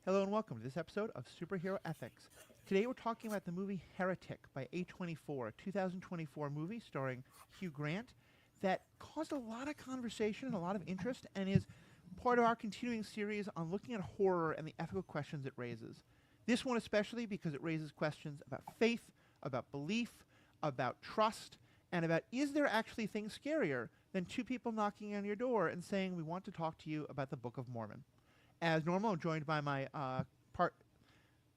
Hello and welcome to this episode of Superhero Ethics. Today we're talking about the movie Heretic by A24, a 2024 movie starring Hugh Grant that caused a lot of conversation and a lot of interest and is part of our continuing series on looking at horror and the ethical questions it raises. This one especially because it raises questions about faith, about belief, about trust, and about is there actually things scarier than two people knocking on your door and saying we want to talk to you about the Book of Mormon. As normal, I'm joined by my part.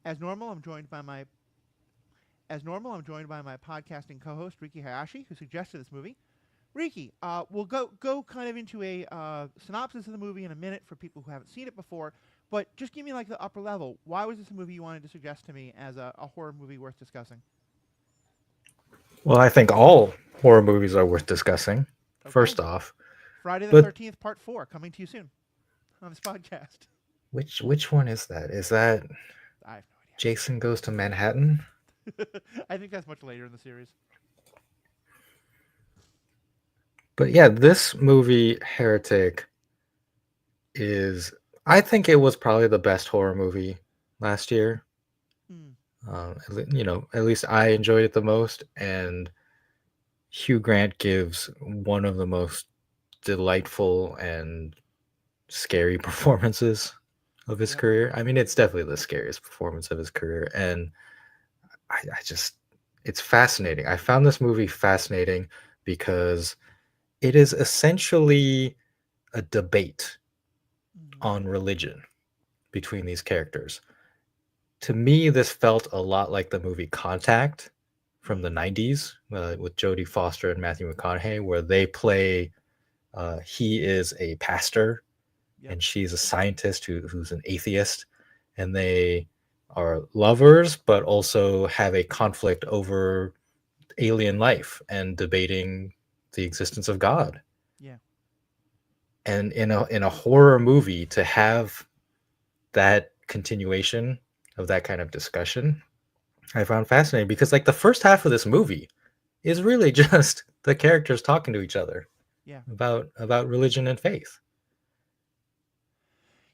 As normal, I'm joined by my podcasting co-host Riki Hayashi, who suggested this movie. Riki, we'll go kind of into a synopsis of the movie in a minute for people who haven't seen it before. But just give me like the upper level. Why was this a movie you wanted to suggest to me as a horror movie worth discussing? Well, I think all horror movies are worth discussing, Okay, first off. Friday the But 13th Part 4 coming to you soon on this podcast. which one is that? Is that I have Jason Goes to Manhattan? no idea. I think that's much later in the series. But yeah, this movie Heretic is I think it was probably the best horror movie last year. Hmm. At least I enjoyed it the most, and Hugh Grant gives one of the most delightful and scary performances of his Yep. career. I mean, it's definitely the scariest performance of his career, and I just it's fascinating. I found this movie fascinating because it is essentially a debate Hmm. on religion between these characters. To me, this felt a lot like the movie Contact from the Hmm. 90s with Jodie Foster and Matthew McConaughey, where they play, he is a pastor Yep. and she's a scientist who's an atheist, and they are lovers, but also have a conflict over alien life and debating the existence of God. Yeah. And in a horror movie, to have that continuation of that kind of discussion, I found fascinating because like the first half of this movie is really just the characters talking to each other Yeah. about religion and faith.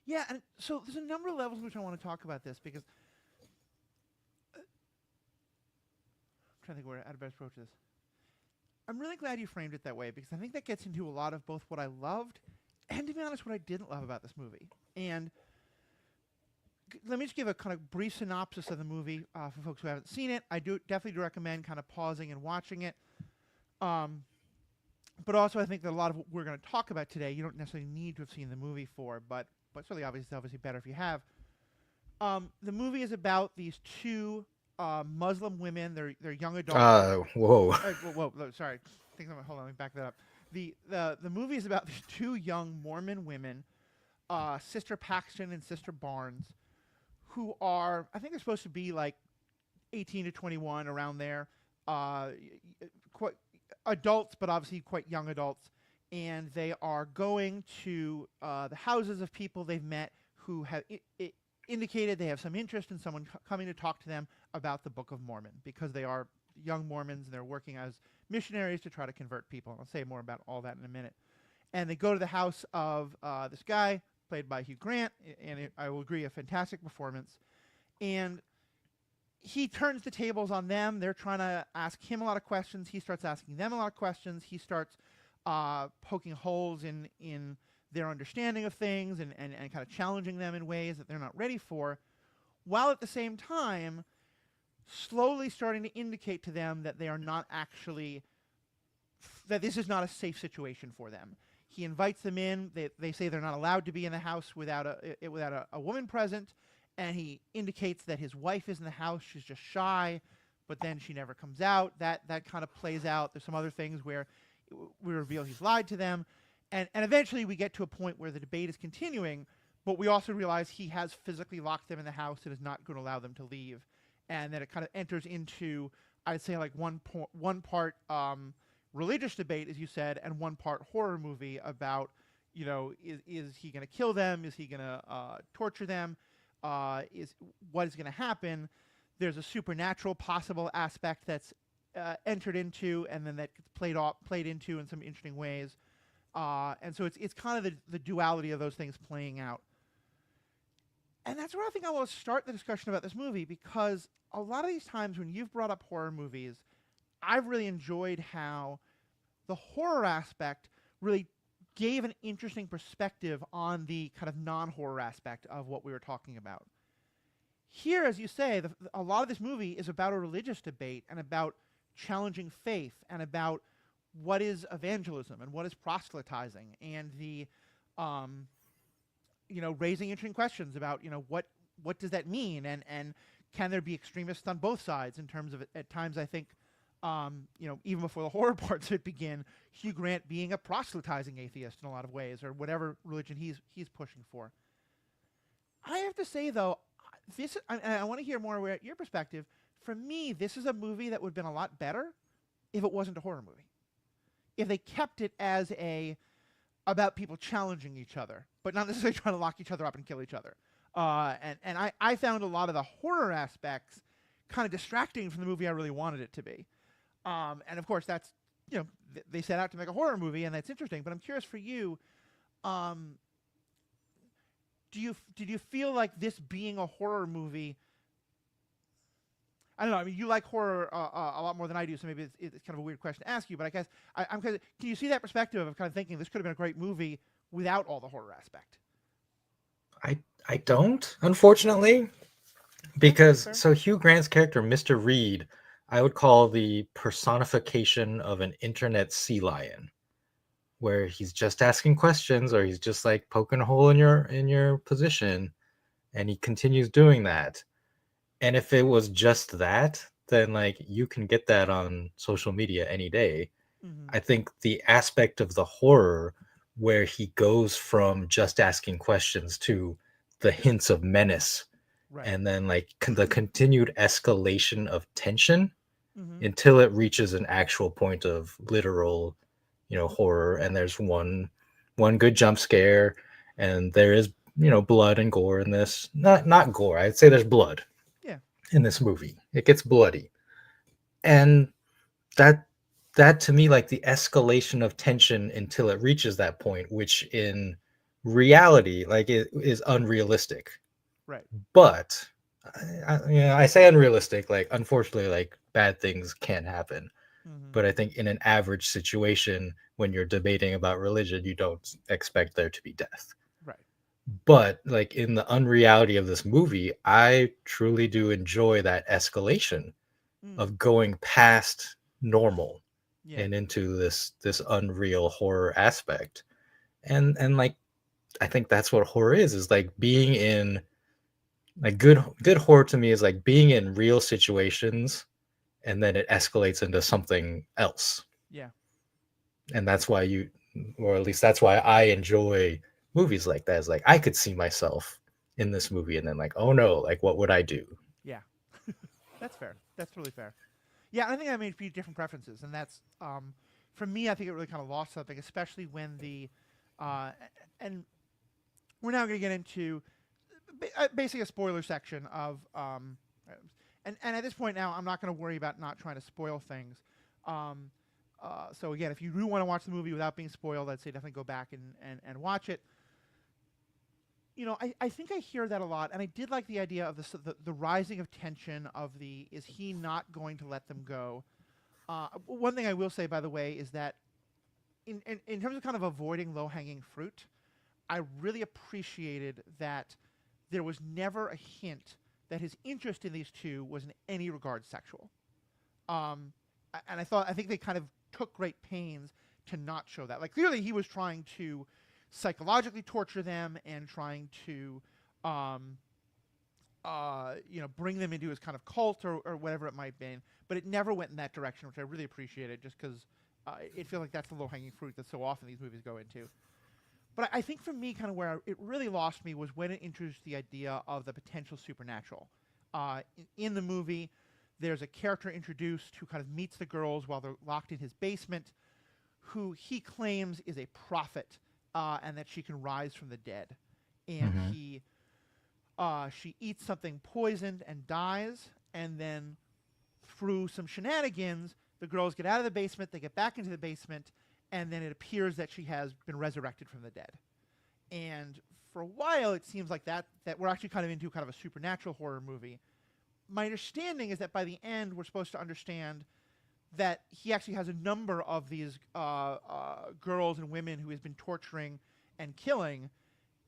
Yeah, and so there's a number of levels in which I want to talk about this because I'm trying to think where how to best approach this. I'm really glad you framed it that way because I think that gets into a lot of both what I loved and, to be honest, what I didn't love about this movie. And let me just give a kind of brief synopsis of the movie for folks who haven't seen it. I do definitely do recommend kind of pausing and watching it. Um, but also, I think that a lot of what we're going to talk about today, you don't necessarily need to have seen the movie for, but certainly, obviously better if you have. The movie is about these two Muslim women. They're young adults. Whoa. Sorry. Hold on. Let me back that up. The movie is about these two young Mormon women, Sister Paxton and Sister Barnes, who are I think they're supposed to be like 18 to 21 around there, quite adults, but obviously quite young adults, and they are going to the houses of people they've met who have indicated they have some interest in someone coming to talk to them about the Book of Mormon because they are young Mormons and they're working as missionaries to try to convert people. I'll say more about all that in a minute. And they go to the house of this guy played by Hugh Grant, and I will agree, a fantastic performance. And he turns the tables on them. They're trying to ask him a lot of questions. He starts asking them a lot of questions. He starts poking holes in their understanding of things and kind of challenging them in ways that they're not ready for, while at the same time slowly starting to indicate to them that they are not actually that this is not a safe situation for them. He invites them in. They say they're not allowed to be in the house without a woman present, and he indicates that his wife is in the house. She's just shy, but then she never comes out. That kind of plays out. There's some other things where we reveal he's lied to them, and eventually we get to a point where the debate is continuing, but we also realize he has physically locked them in the house and is not going to allow them to leave, and then it kind of enters into, I'd say, like one part religious debate, as you said, and one part horror movie about, is he going to kill them? Is he going to torture them? Is what is going to happen? There's a supernatural possible aspect that's entered into, and then that gets played into in some interesting ways. And so it's kind of the duality of those things playing out. And that's where I think I will start the discussion about this movie, because a lot of these times when you've brought up horror movies, I've really enjoyed how the horror aspect really gave an interesting perspective on the kind of non-horror aspect of what we were talking about. Here, as you say, a lot of this movie is about a religious debate and about challenging faith and about what is evangelism and what is proselytizing, and the um, raising interesting questions about what does that mean, and can there be extremists on both sides in terms of, at times, I think, even before the horror parts of it begin, Hugh Grant being a proselytizing atheist in a lot of ways, or whatever religion he's pushing for. I have to say, though, I want to hear more about your perspective. For me, this is a movie that would have been a lot better if it wasn't a horror movie. If they kept it as about people challenging each other, but not necessarily trying to lock each other up and kill each other. I found a lot of the horror aspects kind of distracting from the movie I really wanted it to be. And of course, that's, they set out to make a horror movie, and that's interesting. But I'm curious for you, did you feel like this being a horror movie? I don't know. I mean, you like horror a lot more than I do, so maybe it's kind of a weird question to ask you. But I guess I'm kind of, can you see that perspective of kind of thinking this could have been a great movie without all the horror aspect? I don't, unfortunately, Okay, that's because fair. so Hugh Grant's character, Mr. Reed, I would call the personification of an internet sea lion, where he's just asking questions or he's just like poking a hole in your position, and he continues doing that. And if it was just that, then like you can get that on social media any day. Mm-hmm. I think the aspect of the horror where he goes from just asking questions to the hints of menace, Right. and then like the continued escalation of tension Mm-hmm. until it reaches an actual point of literal, horror. And there's one good jump scare, and there is, blood and gore in this. Not gore, I'd say there's blood Yeah. in this movie. It gets bloody. And that that to me, like the escalation of tension until it reaches that point, which in reality like it is unrealistic. Right. But I say unrealistic, like unfortunately like bad things can happen. Mm-hmm. But I think in an average situation when you're debating about religion, you don't expect there to be death. Right. But like in the unreality of this movie, I truly do enjoy that escalation Mm. of going past normal Yeah. and into this unreal horror aspect. And like I think that's what horror is like being in like good horror to me is like being in real situations, and then it escalates into something else. Yeah. And that's why you, or at least that's why I enjoy movies like that. Is like I could see myself in this movie, and then like, oh no, like what would I do? Yeah. That's fair. That's totally fair. Yeah, I think I made a few different preferences, and that's for me. I think it really kind of lost something, especially when uh, and we're now going to get into basically a spoiler section of and at this point now, I'm not going to worry about not trying to spoil things. Um, so again, if you do want to watch the movie without being spoiled, I'd say definitely go back and watch it. I think I hear that a lot, and I did like the idea of the rising of tension of is he not going to let them go? One thing I will say, by the way, is that in terms of kind of avoiding low hanging fruit, I really appreciated that there was never a hint that his interest in these two was in any regard sexual. Um, and I think they kind of took great pains to not show that. Like clearly, he was trying to psychologically torture them and trying to, um, bring them into his kind of cult or whatever it might be. But it never went in that direction, which I really appreciated, just because it feels like that's the low hanging fruit that so often these movies go into. But I think for me, kind of where it really lost me was when it introduced the idea of the potential supernatural. In the movie, there's a character introduced who kind of meets the girls while they're locked in his basement, who he claims is a prophet, and that she can rise from the dead. And Mm-hmm. she eats something poisoned and dies, and then through some shenanigans, the girls get out of the basement, they get back into the basement, and then it appears that she has been resurrected from the dead. And for a while it seems like that we're actually kind of into kind of a supernatural horror movie. My understanding is that by the end we're supposed to understand that he actually has a number of these girls and women who he's been torturing and killing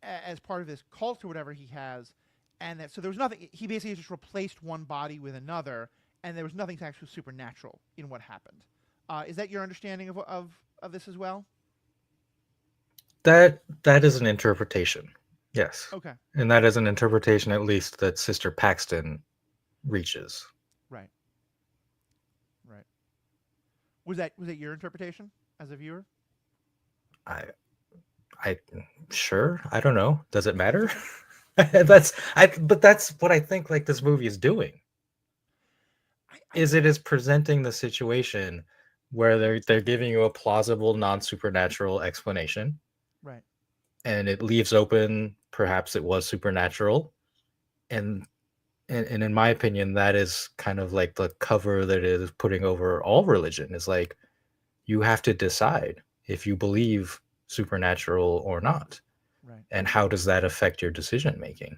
as part of this cult or whatever he has, and that so there was nothing. He basically just replaced one body with another, and there was nothing actually supernatural in what happened. Is that your understanding of this as well? That is an interpretation. Yes. Okay. And that is an interpretation at least that Sister Paxton reaches. Right. Right. Was that your interpretation as a viewer? I I sure, I don't know. Does it matter? Okay. But that's what I think like this movie is doing. I Is it is presenting the situation where they're giving you a plausible non-supernatural explanation, right. and it leaves open perhaps it was supernatural, and and in my opinion that is kind of like the cover that it is putting over all religion, is like you have to decide if you believe supernatural or not, Right. and how does that affect your decision making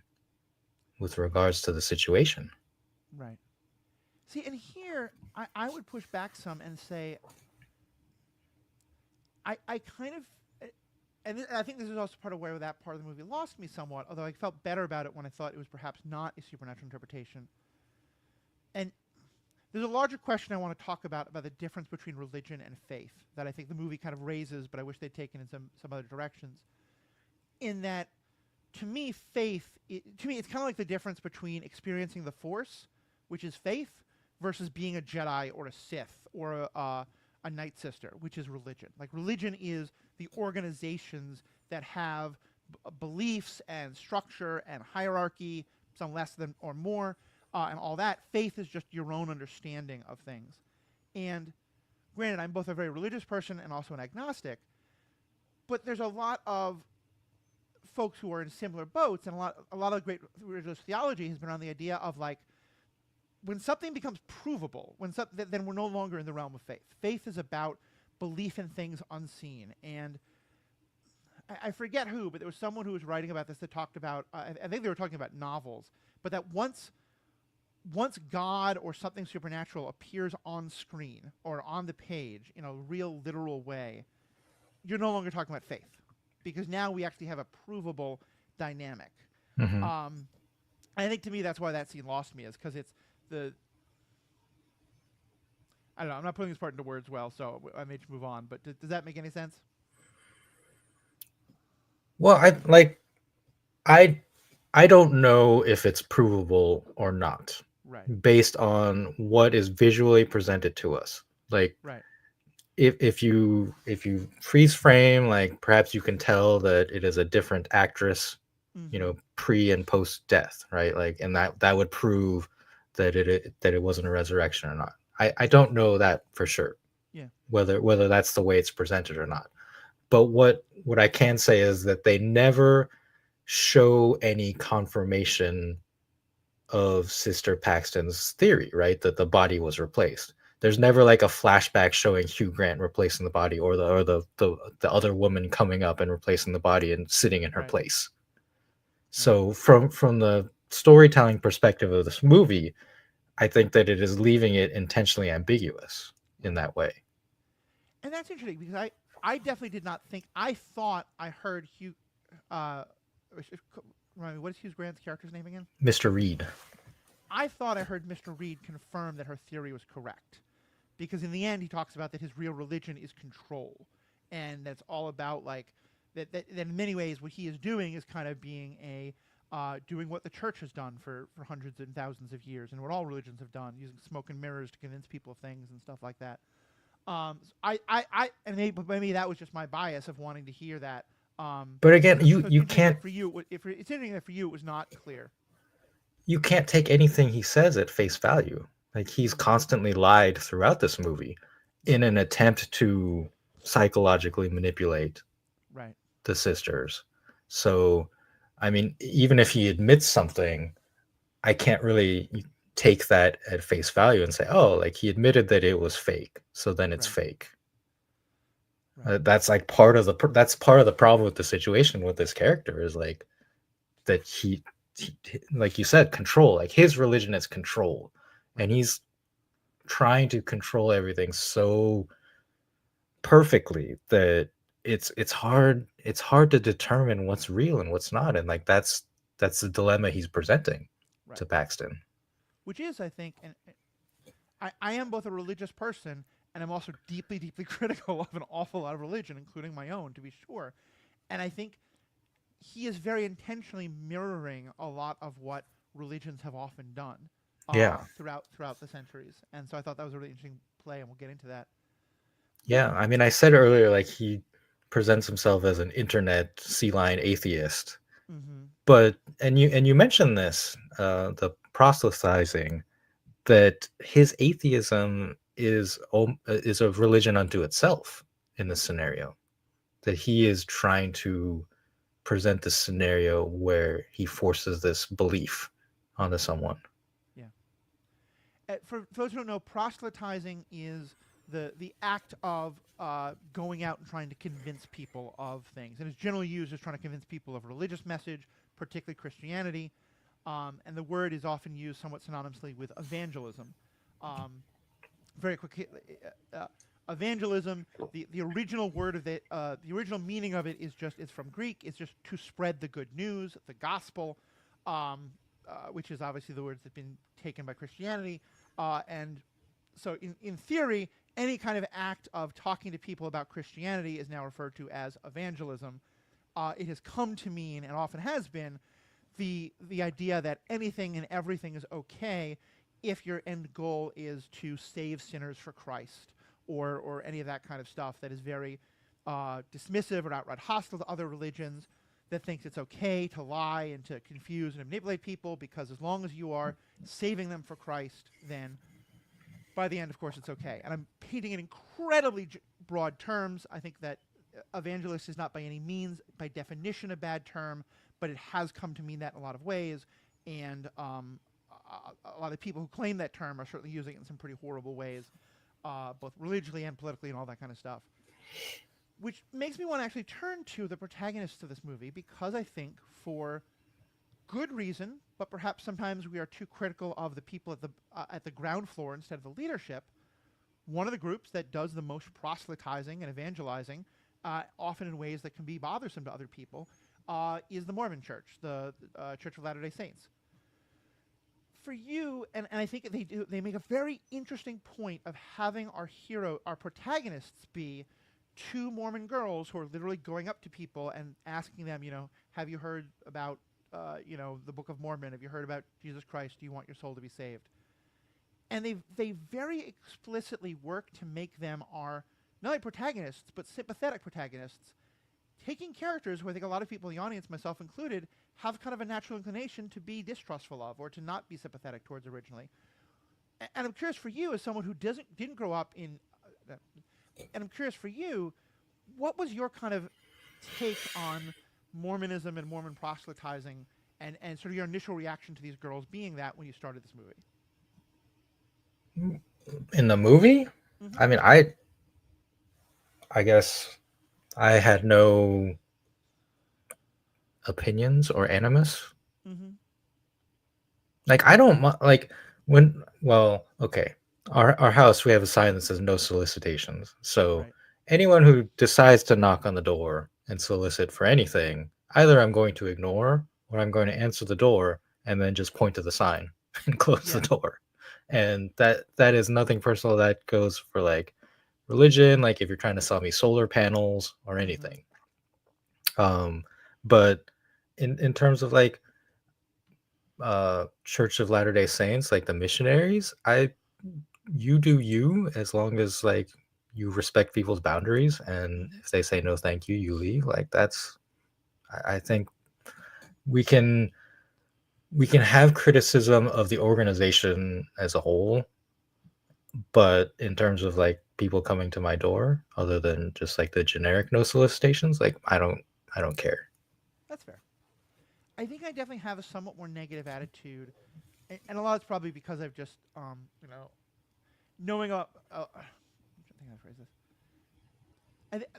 with regards to the situation. Right. See, and here I would push back some and say I kind of, I think this is also part of where that part of the movie lost me somewhat. Although I felt better about it when I thought it was perhaps not a supernatural interpretation. And there's a larger question I want to talk about the difference between religion and faith that I think the movie kind of raises, but I wish they'd taken in some other directions. In that, to me, to me, it's kind of like the difference between experiencing the Force, which is faith, versus being a Jedi or a Sith or a Night Sister, which is religion. Like religion is the organizations that have beliefs and structure and hierarchy, some less than or more, and all that. Faith is just your own understanding of things. And granted, I'm both a very religious person and also an agnostic, but there's a lot of folks who are in similar boats, and a lot of great religious theology has been on the idea of like when something becomes provable, then we're no longer in the realm of faith. Faith is about belief in things unseen, and I forget who, but there was someone who was writing about this that talked about. I think they were talking about novels, but that once God or something supernatural appears on screen or on the page in a real literal way, you're no longer talking about faith because now we actually have a provable dynamic. Mm-hmm. I think to me that's why that scene lost me, is because it's the I don't know. I'm not putting this part into words well, so I may just move on. But does that make any sense? Well, I I don't know if it's provable or not Right. based on what is visually presented to us. Like Right. if you freeze frame, like perhaps you can tell that it is a different actress, Mm-hmm. pre and post death, right? Like, and that would prove that it wasn't a resurrection or not. I don't know that for sure, Yeah. whether that's the way it's presented or not. But what I can say is that they never show any confirmation of Sister Paxton's theory, right? That the body was replaced. There's never like a flashback showing Hugh Grant replacing the body, or the other woman coming up and replacing the body and sitting in her Right. place. Right. So from the storytelling perspective of this movie, I think that it is leaving it intentionally ambiguous in Right. that way. And that's interesting because I definitely did not think. I thought I heard Hugh. Uh, remind me, what is Hugh Grant's character's name again? Mr. Reed. I thought I heard Mr. Reed confirm that her theory was correct, because in the end he talks about that his real religion is control, and that's all about like that in many ways what he is doing is kind of being a doing what the church has done for hundreds and thousands of years, and what all religions have done, using smoke and mirrors to convince people of things and stuff like that. And maybe that was just my bias of wanting to hear that. But again, So it's you interesting can't that for you, if it's interesting that for you it was not clear. you can't take anything he says at face value. Like, he's Mm-hmm. constantly lied throughout this movie in an attempt to psychologically manipulate Right. the sisters. So, I mean, even if he admits something, I can't really take that at face value and say, "Oh, like he admitted that it was fake, so then it's Right. fake." Right. That's like that's part of the problem with the situation with this character, is like that he, like you said, control. Like his religion is control, Right. and he's trying to control everything so perfectly that it's hard to determine what's real and what's not, and like that's the dilemma he's presenting to Right. Paxton. Which is, I think, and I am both a religious person and I'm also deeply, deeply critical of an awful lot of religion, including my own, to be sure. And I think he is very intentionally mirroring a lot of what religions have often done Yeah, throughout the centuries. And so I thought that was a really interesting play, and we'll get into that. yeah. I mean, I said earlier, like he presents himself as an internet sea lion atheist, Mm-hmm. but and you mentioned this, the proselytizing, that his atheism is a religion unto itself in this scenario. That he is trying to present this scenario where he forces this belief onto someone. Yeah. For those who don't know, proselytizing is the act of going out and trying to convince people of things, and it's generally used as trying to convince people of a religious message, particularly Christianity. And the word is often used somewhat synonymously with evangelism. Um, Very quickly, evangelism. The original word of the original meaning of it is just it's from Greek. It's just to spread the good news, the gospel, which is obviously the words that've been taken by Christianity. And so, in theory, any kind of act of talking to people about Christianity is now referred to as evangelism. It has come to mean, and often has been, the idea that anything and everything is okay if your end goal is to save sinners for Christ, or any of that kind of stuff that is very dismissive or outright hostile to other religions, that thinks it's okay to lie and to confuse and manipulate people because as long as you are saving them for Christ, then by the end, of course, it's okay. And I'm painting in incredibly broad terms. I think that evangelist is not by any means, by definition, a bad term, but it has come to mean that in a lot of ways. And a lot of people who claim that term are certainly using it in some pretty horrible ways, both religiously and politically and all that kind of stuff. Which makes me want to actually turn to the protagonists of this movie, because I think for good reason, but perhaps sometimes we are too critical of the people at the ground floor instead of the leadership. One of the groups that does the most proselytizing and evangelizing, often in ways that can be bothersome to other people, is the Mormon Church, the Church of Latter-day Saints. For you, and I think they make a very interesting point of having our protagonists be two Mormon girls who are literally going up to people and asking them, have you heard about, the Book of Mormon? Have you heard about Jesus Christ? Do you want your soul to be saved? And they very explicitly work to make them our not only protagonists but sympathetic protagonists, taking characters who I think a lot of people in the audience, myself included, have kind of a natural inclination to be distrustful of or to not be sympathetic towards originally. And I'm curious for you, as someone who didn't grow up in, and I'm curious for you, what was your kind of take on Mormonism and Mormon proselytizing, and sort of your initial reaction to these girls being that when you started this movie? In the movie, Mm-hmm. I mean, I guess I had no opinions or animus. Mm-hmm. Like I don't like when well, okay. Our house we have a sign that says no solicitations. So Right. anyone who decides to knock on the door and solicit for anything, either I'm going to ignore or I'm going to answer the door and then just point to the sign and close the Yeah. door. And that is nothing personal. That goes for like religion, like if you're trying to sell me solar panels or Mm-hmm. anything. But in terms of like Church of Latter Day Saints, like the missionaries, I you do you as long as like you respect people's boundaries, and Mm-hmm. if they say no thank you, you leave. Like that's I think we can we can have criticism of the organization as a whole, but in terms of like people coming to my door, other than just like the generic no solicitations, like I don't care. That's fair. I think I definitely have a somewhat more negative attitude, and a lot of it's probably because I've just, knowing I'm trying to think how to phrase this. I th-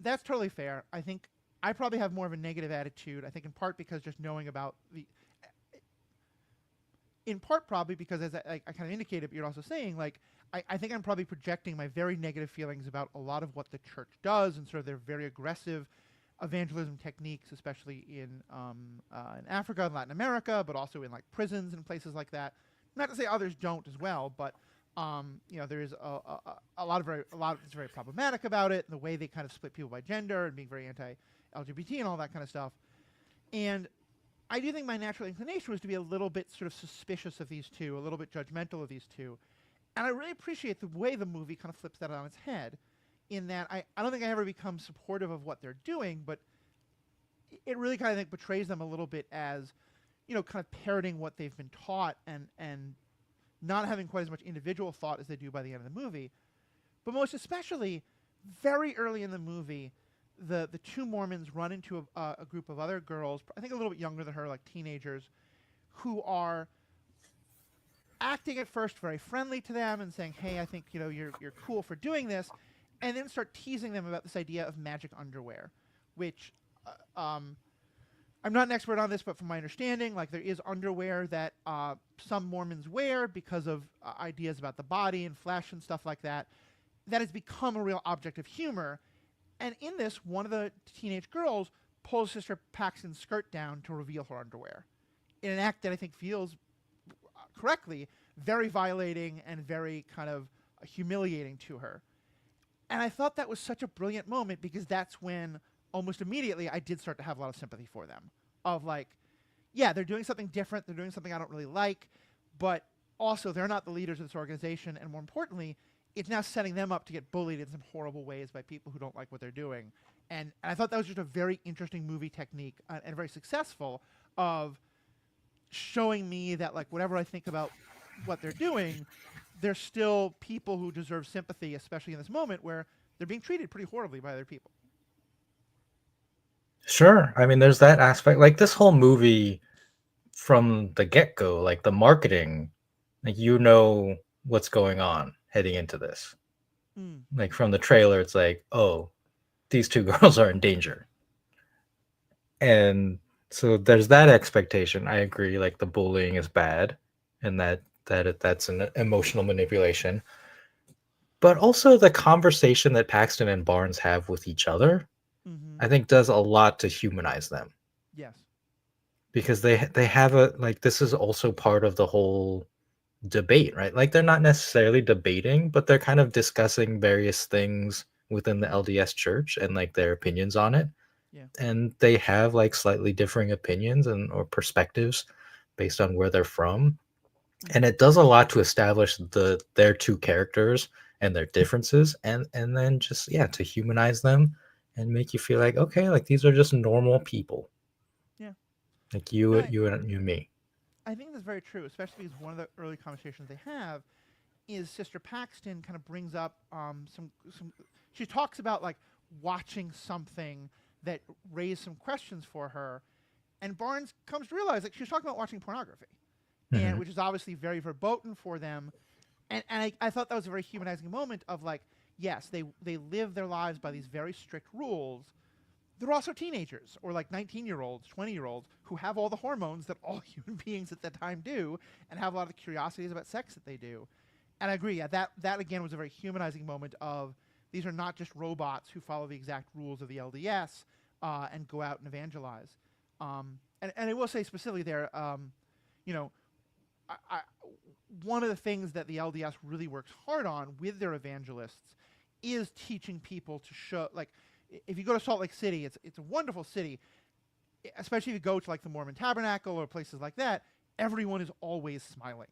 that's totally fair. I think I probably have more of a negative attitude. I think in part because just knowing about the, in part probably because as I kind of indicated, but you're also saying like I think I'm probably projecting my very negative feelings about a lot of what the church does and sort of their very aggressive evangelism techniques, especially in Africa and Latin America, but also in like prisons and places like that. Not to say others don't as well, but there is a lot that's very problematic about it, and the way they kind of split people by gender and being very anti-LGBT and all that kind of stuff. And I do think my natural inclination was to be a little bit sort of suspicious of these two, a little bit judgmental of these two. And I really appreciate the way the movie kind of flips that on its head, in that I don't think I ever become supportive of what they're doing, but it really kind of think portrays them a little bit as, kind of parroting what they've been taught and not having quite as much individual thought as they do by the end of the movie. But most especially, very early in the movie, the two Mormons run into a group of other girls, I think a little bit younger than her, like teenagers, who are acting at first very friendly to them and saying, "Hey, I think you're cool for doing this," and then start teasing them about this idea of magic underwear, which I'm not an expert on this, but from my understanding, like there is underwear that some Mormons wear because of ideas about the body and flesh and stuff like that. That has become a real object of humor. And in this, one of the teenage girls pulls Sister Paxton's skirt down to reveal her underwear, in an act that I think feels correctly very violating and very kind of humiliating to her. And I thought that was such a brilliant moment because that's when almost immediately I did start to have a lot of sympathy for them. Of like, yeah, they're doing something different, they're doing something I don't really like, but also they're not the leaders of this organization, and more importantly, it's now setting them up to get bullied in some horrible ways by people who don't like what they're doing. And I thought that was just a very interesting movie technique and very successful of showing me that like whatever I think about what they're doing, they're still people who deserve sympathy, especially in this moment where they're being treated pretty horribly by other people. Sure. I mean, there's that aspect. Like this whole movie from the get-go, like the marketing, like what's going on heading into this. Mm. Like from the trailer, it's like, oh, these two girls are in danger. And so there's that expectation. I agree, like the bullying is bad and that's an emotional manipulation. But also the conversation that Paxton and Barnes have with each other, Mm-hmm. I think does a lot to humanize them. Yes. Because they have a like this is also part of the whole debate, right? Like they're not necessarily debating, but they're kind of discussing various things within the Mm-hmm. LDS church and like their opinions on it. Yeah. And they have like slightly differing opinions and or perspectives based on where they're from. And Mm-hmm. it does a lot to establish their two characters and their differences and then just yeah, to humanize them and make you feel like okay, like these are just normal people. Yeah. Like No, you and me. I think that's very true, especially because one of the early conversations they have is Sister Paxton kind of brings up some. She talks about like watching something that raised some questions for her, and Barnes comes to realize like she was talking about watching pornography, and Mhm. which is obviously very verboten for them. And I thought that was a very humanizing moment of like, yes, they live their lives by these very strict rules. They're also teenagers or like 19-year-olds, 20-year-olds who have all the hormones that all human beings at that time do and have a lot of the curiosities about sex that they do. And I agree, yeah, that again was a very humanizing moment of these are not just robots who follow the exact rules of the LDS and go out and evangelize. And I will say specifically there, you know, I, one of the things that the LDS really works hard on with their evangelists is teaching people to show like if you go to Salt Lake City, it's a wonderful city, especially if you go to like the Mormon Tabernacle or places like that. Everyone is always smiling,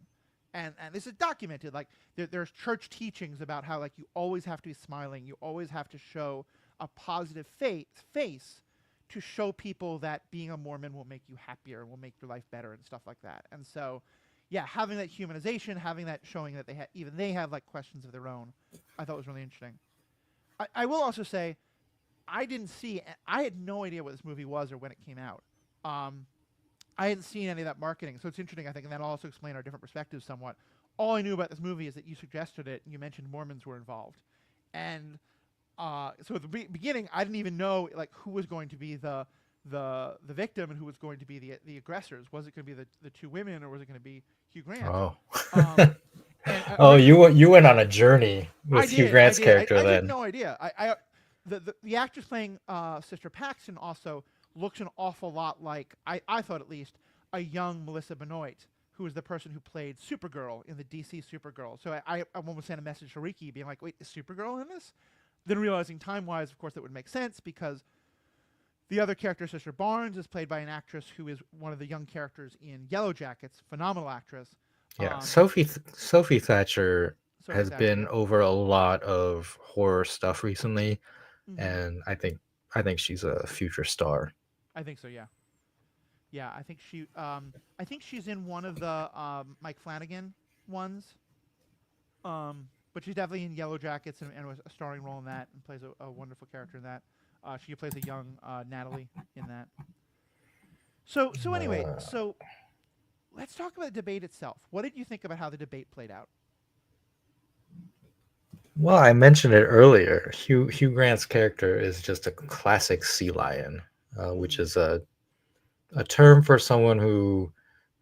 and this is documented. Like there's church teachings about how like you always have to be smiling, you always have to show a positive face to show people that being a Mormon will make you happier, will make your life better, and stuff like that. And so, yeah, having that humanization, having that showing that even they have like questions of their own, I thought was really interesting. I will also say I had no idea what this movie was or when it came out. Um, I hadn't seen any of that marketing, so it's interesting, I think, and that'll also explain our different perspectives somewhat. All I knew about this movie is that you suggested it and you mentioned Mormons were involved. And So at the beginning, I didn't even know like who was going to be the victim and who was going to be the aggressors. Was it going to be the two women, or was it going to be Hugh Grant? Oh. Um, and Oh, originally, you went on a journey with Hugh I Grant's did. character I just had then. no idea. The actress playing Sister Paxton also looks an awful lot like I thought at least a young Melissa Benoist, who was the person who played Supergirl in the DC Supergirl. So I almost sent a message to Riki being like, wait, is Supergirl in this? Then realizing time wise, of course, that would make sense because the other character, Sister Barnes, is played by an actress who is one of the young characters in Yellow Jackets, phenomenal actress. Yeah, Um, Sophie Thatcher Sophie has Thatcher, been yep. over a lot of horror stuff recently, Hmm. and I think she's a future star. I think so, yeah. Yeah, I think she's in one of the Mike Flanagan ones. But she's definitely in Yellow Jackets and was a starring role in that and plays a wonderful character in that. She plays a young Natalie in that. So anyway, Uh, so let's talk about the debate itself. What did you think about how the debate played out? well, I mentioned it earlier. Hugh Grant's character is just a classic sea lion, which Mm, is a term for someone who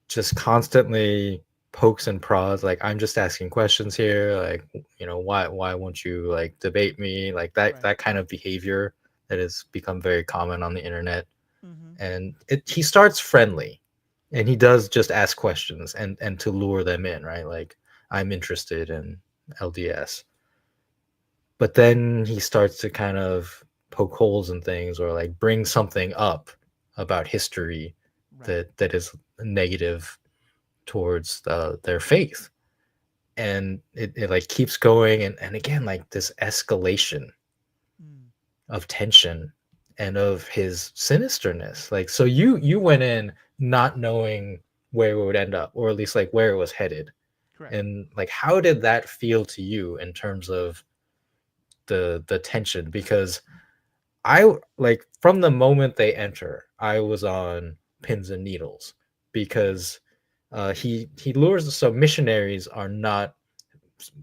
just constantly pokes and prods. Like, I'm just asking questions here. Like, why won't you like debate me? Like right. that kind of behavior that has become very common on the internet. Mm-hmm. And he starts friendly, and he does just ask questions and to lure them in, right? Like, I'm interested in LDS, but then he starts to kind of poke holes in things or like bring something up about history Right. that is negative towards their faith, and it like keeps going, and again, like this escalation Mm, of tension and of his sinisterness. Like, so you went in not knowing where it would end up, or at least like where it was headed, correct. and like how did that feel to you in terms of the tension? Because I like from the moment they enter, I was on pins and needles Mm, because he lures. So missionaries are not,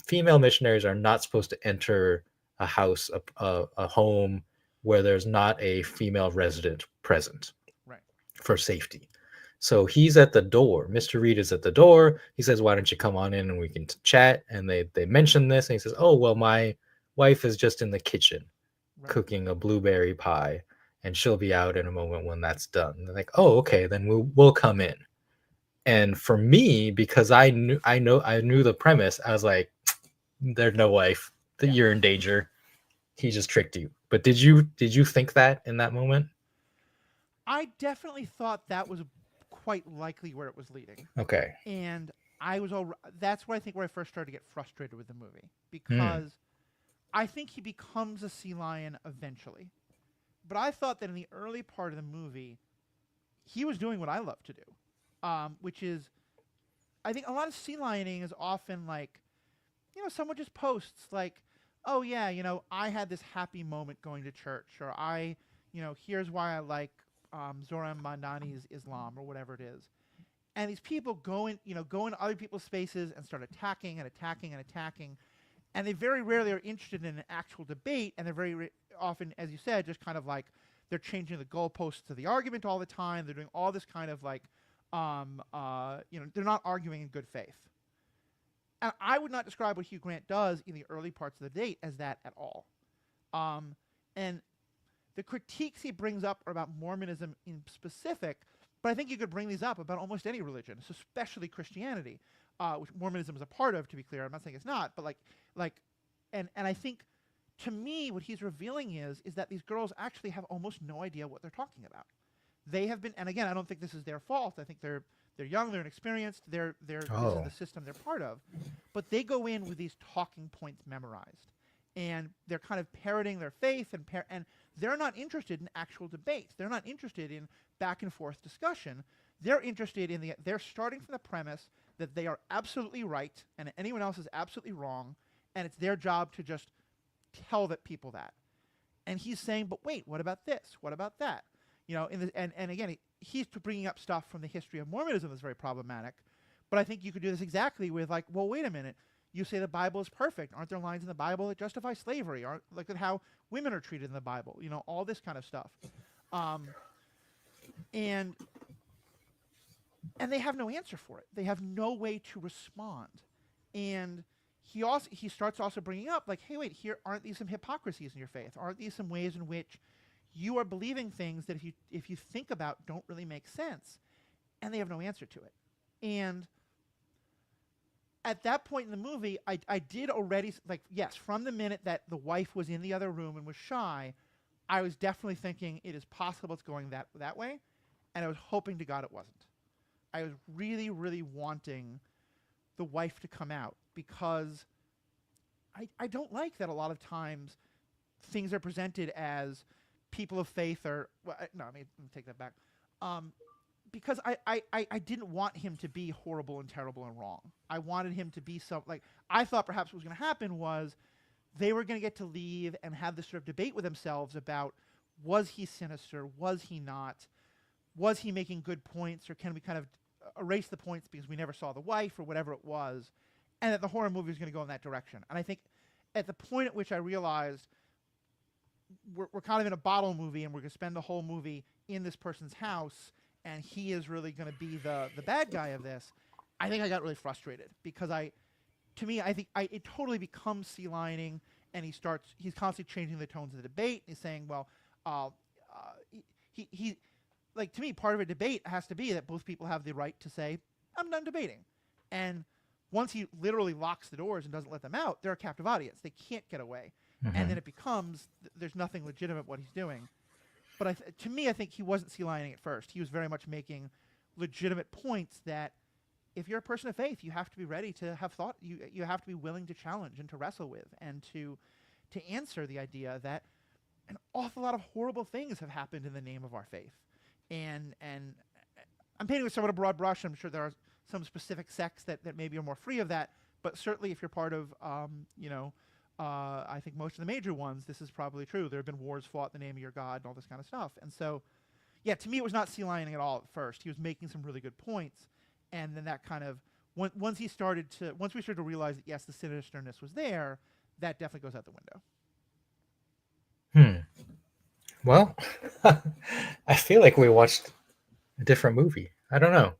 female missionaries are not supposed to enter a house, a home where there's not a female resident present right. for safety. So he's at the door. Mr. Reed is at the door. He says, "Why don't you come on in and we can chat?" And they mention this, and he says, "Oh well, my wife is just in the kitchen Right. cooking a blueberry pie, and she'll be out in a moment when that's done." And they're like, "Oh, okay, then we'll come in." And for me, because I knew the premise, I was like, "There's no wife. That Yeah. you're in danger. He just tricked you." But did you think that in that moment? I definitely thought that was quite likely where it was leading. Okay. And that's where I think where I first started to get frustrated with the movie Hmm. because I think he becomes a sea lion eventually. But I thought that in the early part of the movie, he was doing what I love to do, which is I think a lot of sea lioning is often like, someone just posts like, oh yeah, I had this happy moment going to church, or here's why I like Zoran Mandani's Islam, or whatever it is. And these people go into other people's spaces and start attacking and attacking and attacking, and they very rarely are interested in an actual debate, and they're often, as you said, just kind of like they're changing the goalposts of the argument all the time. They're doing all this kind of like, they're not arguing in good faith. And I would not describe what Hugh Grant does in the early parts of the debate as that at all. Um, and the critiques he brings up are about Mormonism in specific, but I think you could bring these up about almost any religion, especially Christianity, which Mormonism is a part of. To be clear, I'm not saying it's not, but like, and I think to me what he's revealing is that these girls actually have almost no idea what they're talking about. They have been, and again, I don't think this is their fault. I think they're young, they're inexperienced, they're this is Oh. the system they're part of, but they go in with these talking points memorized, and they're kind of parroting their faith and they're not interested in actual debates. They're not interested in back and forth discussion. They're interested in they're starting from the premise that they are absolutely right and anyone else is absolutely wrong, and it's their job to just tell that people that. And he's saying, but wait, what about this? What about that? And again, he's bringing up stuff from the history of Mormonism that's very problematic. But I think you could do this exactly with like, well, wait a minute. You say the Bible is perfect. Aren't there lines in the Bible that justify slavery? Aren't look at how women are treated in the Bible? You know, all this kind of stuff. Um, and and they have no answer for it. They have no way to respond. And he starts also bringing up like, hey, wait, here aren't these some hypocrisies in your faith? Aren't these some ways in which you are believing things that if you think about don't really make sense? And they have no answer to it. And at that point in the movie, I did already like yes, from the minute that the wife was in the other room and was shy, I was definitely thinking it is possible it's going that way, and I was hoping to God it wasn't. I was really, really wanting the wife to come out because I don't like that a lot of times things are presented as people of faith or well, no, let me take that back. Because I didn't want him to be horrible and terrible and wrong. I wanted him to be some like I thought perhaps what was going to happen was they were going to get to leave and have this sort of debate with themselves about was he sinister, was he not, was he making good points, or can we kind of erase the points because we never saw the wife or whatever it was, and that the horror movie was going to go in that direction. And I think at the point at which I realized we're kind of in a bottle movie and we're going to spend the whole movie in this person's house and he is really going to be the bad guy of this, I think I got really frustrated because to me, I think it totally becomes sea lining, and he's constantly changing the tones of the debate. He's saying, well, he like to me, part of a debate has to be that both people have the right to say, I'm done debating. And once he literally locks the doors and doesn't let them out, they're a captive audience. They can't get away. Mm-hmm. And then it becomes, there's nothing legitimate what he's doing. But to me, I think he wasn't sea lining at first. He was very much making legitimate points that if you're a person of faith, you have to be ready to have thought. You have to be willing to challenge and to wrestle with and to answer the idea that an awful lot of horrible things have happened in the name of our faith. And I'm painting with somewhat a broad brush. I'm sure there are some specific sects that maybe are more free of that. But certainly if you're part of, I think most of the major ones, this is probably true. There have been wars fought in the name of your God and all this kind of stuff. And so, yeah, to me it was not sea lining at all at first. He was making some really good points. And then that kind of, once we started to realize that, yes, the sinisterness was there, that definitely goes out the window. Well, I feel like we watched a different movie. I don't know.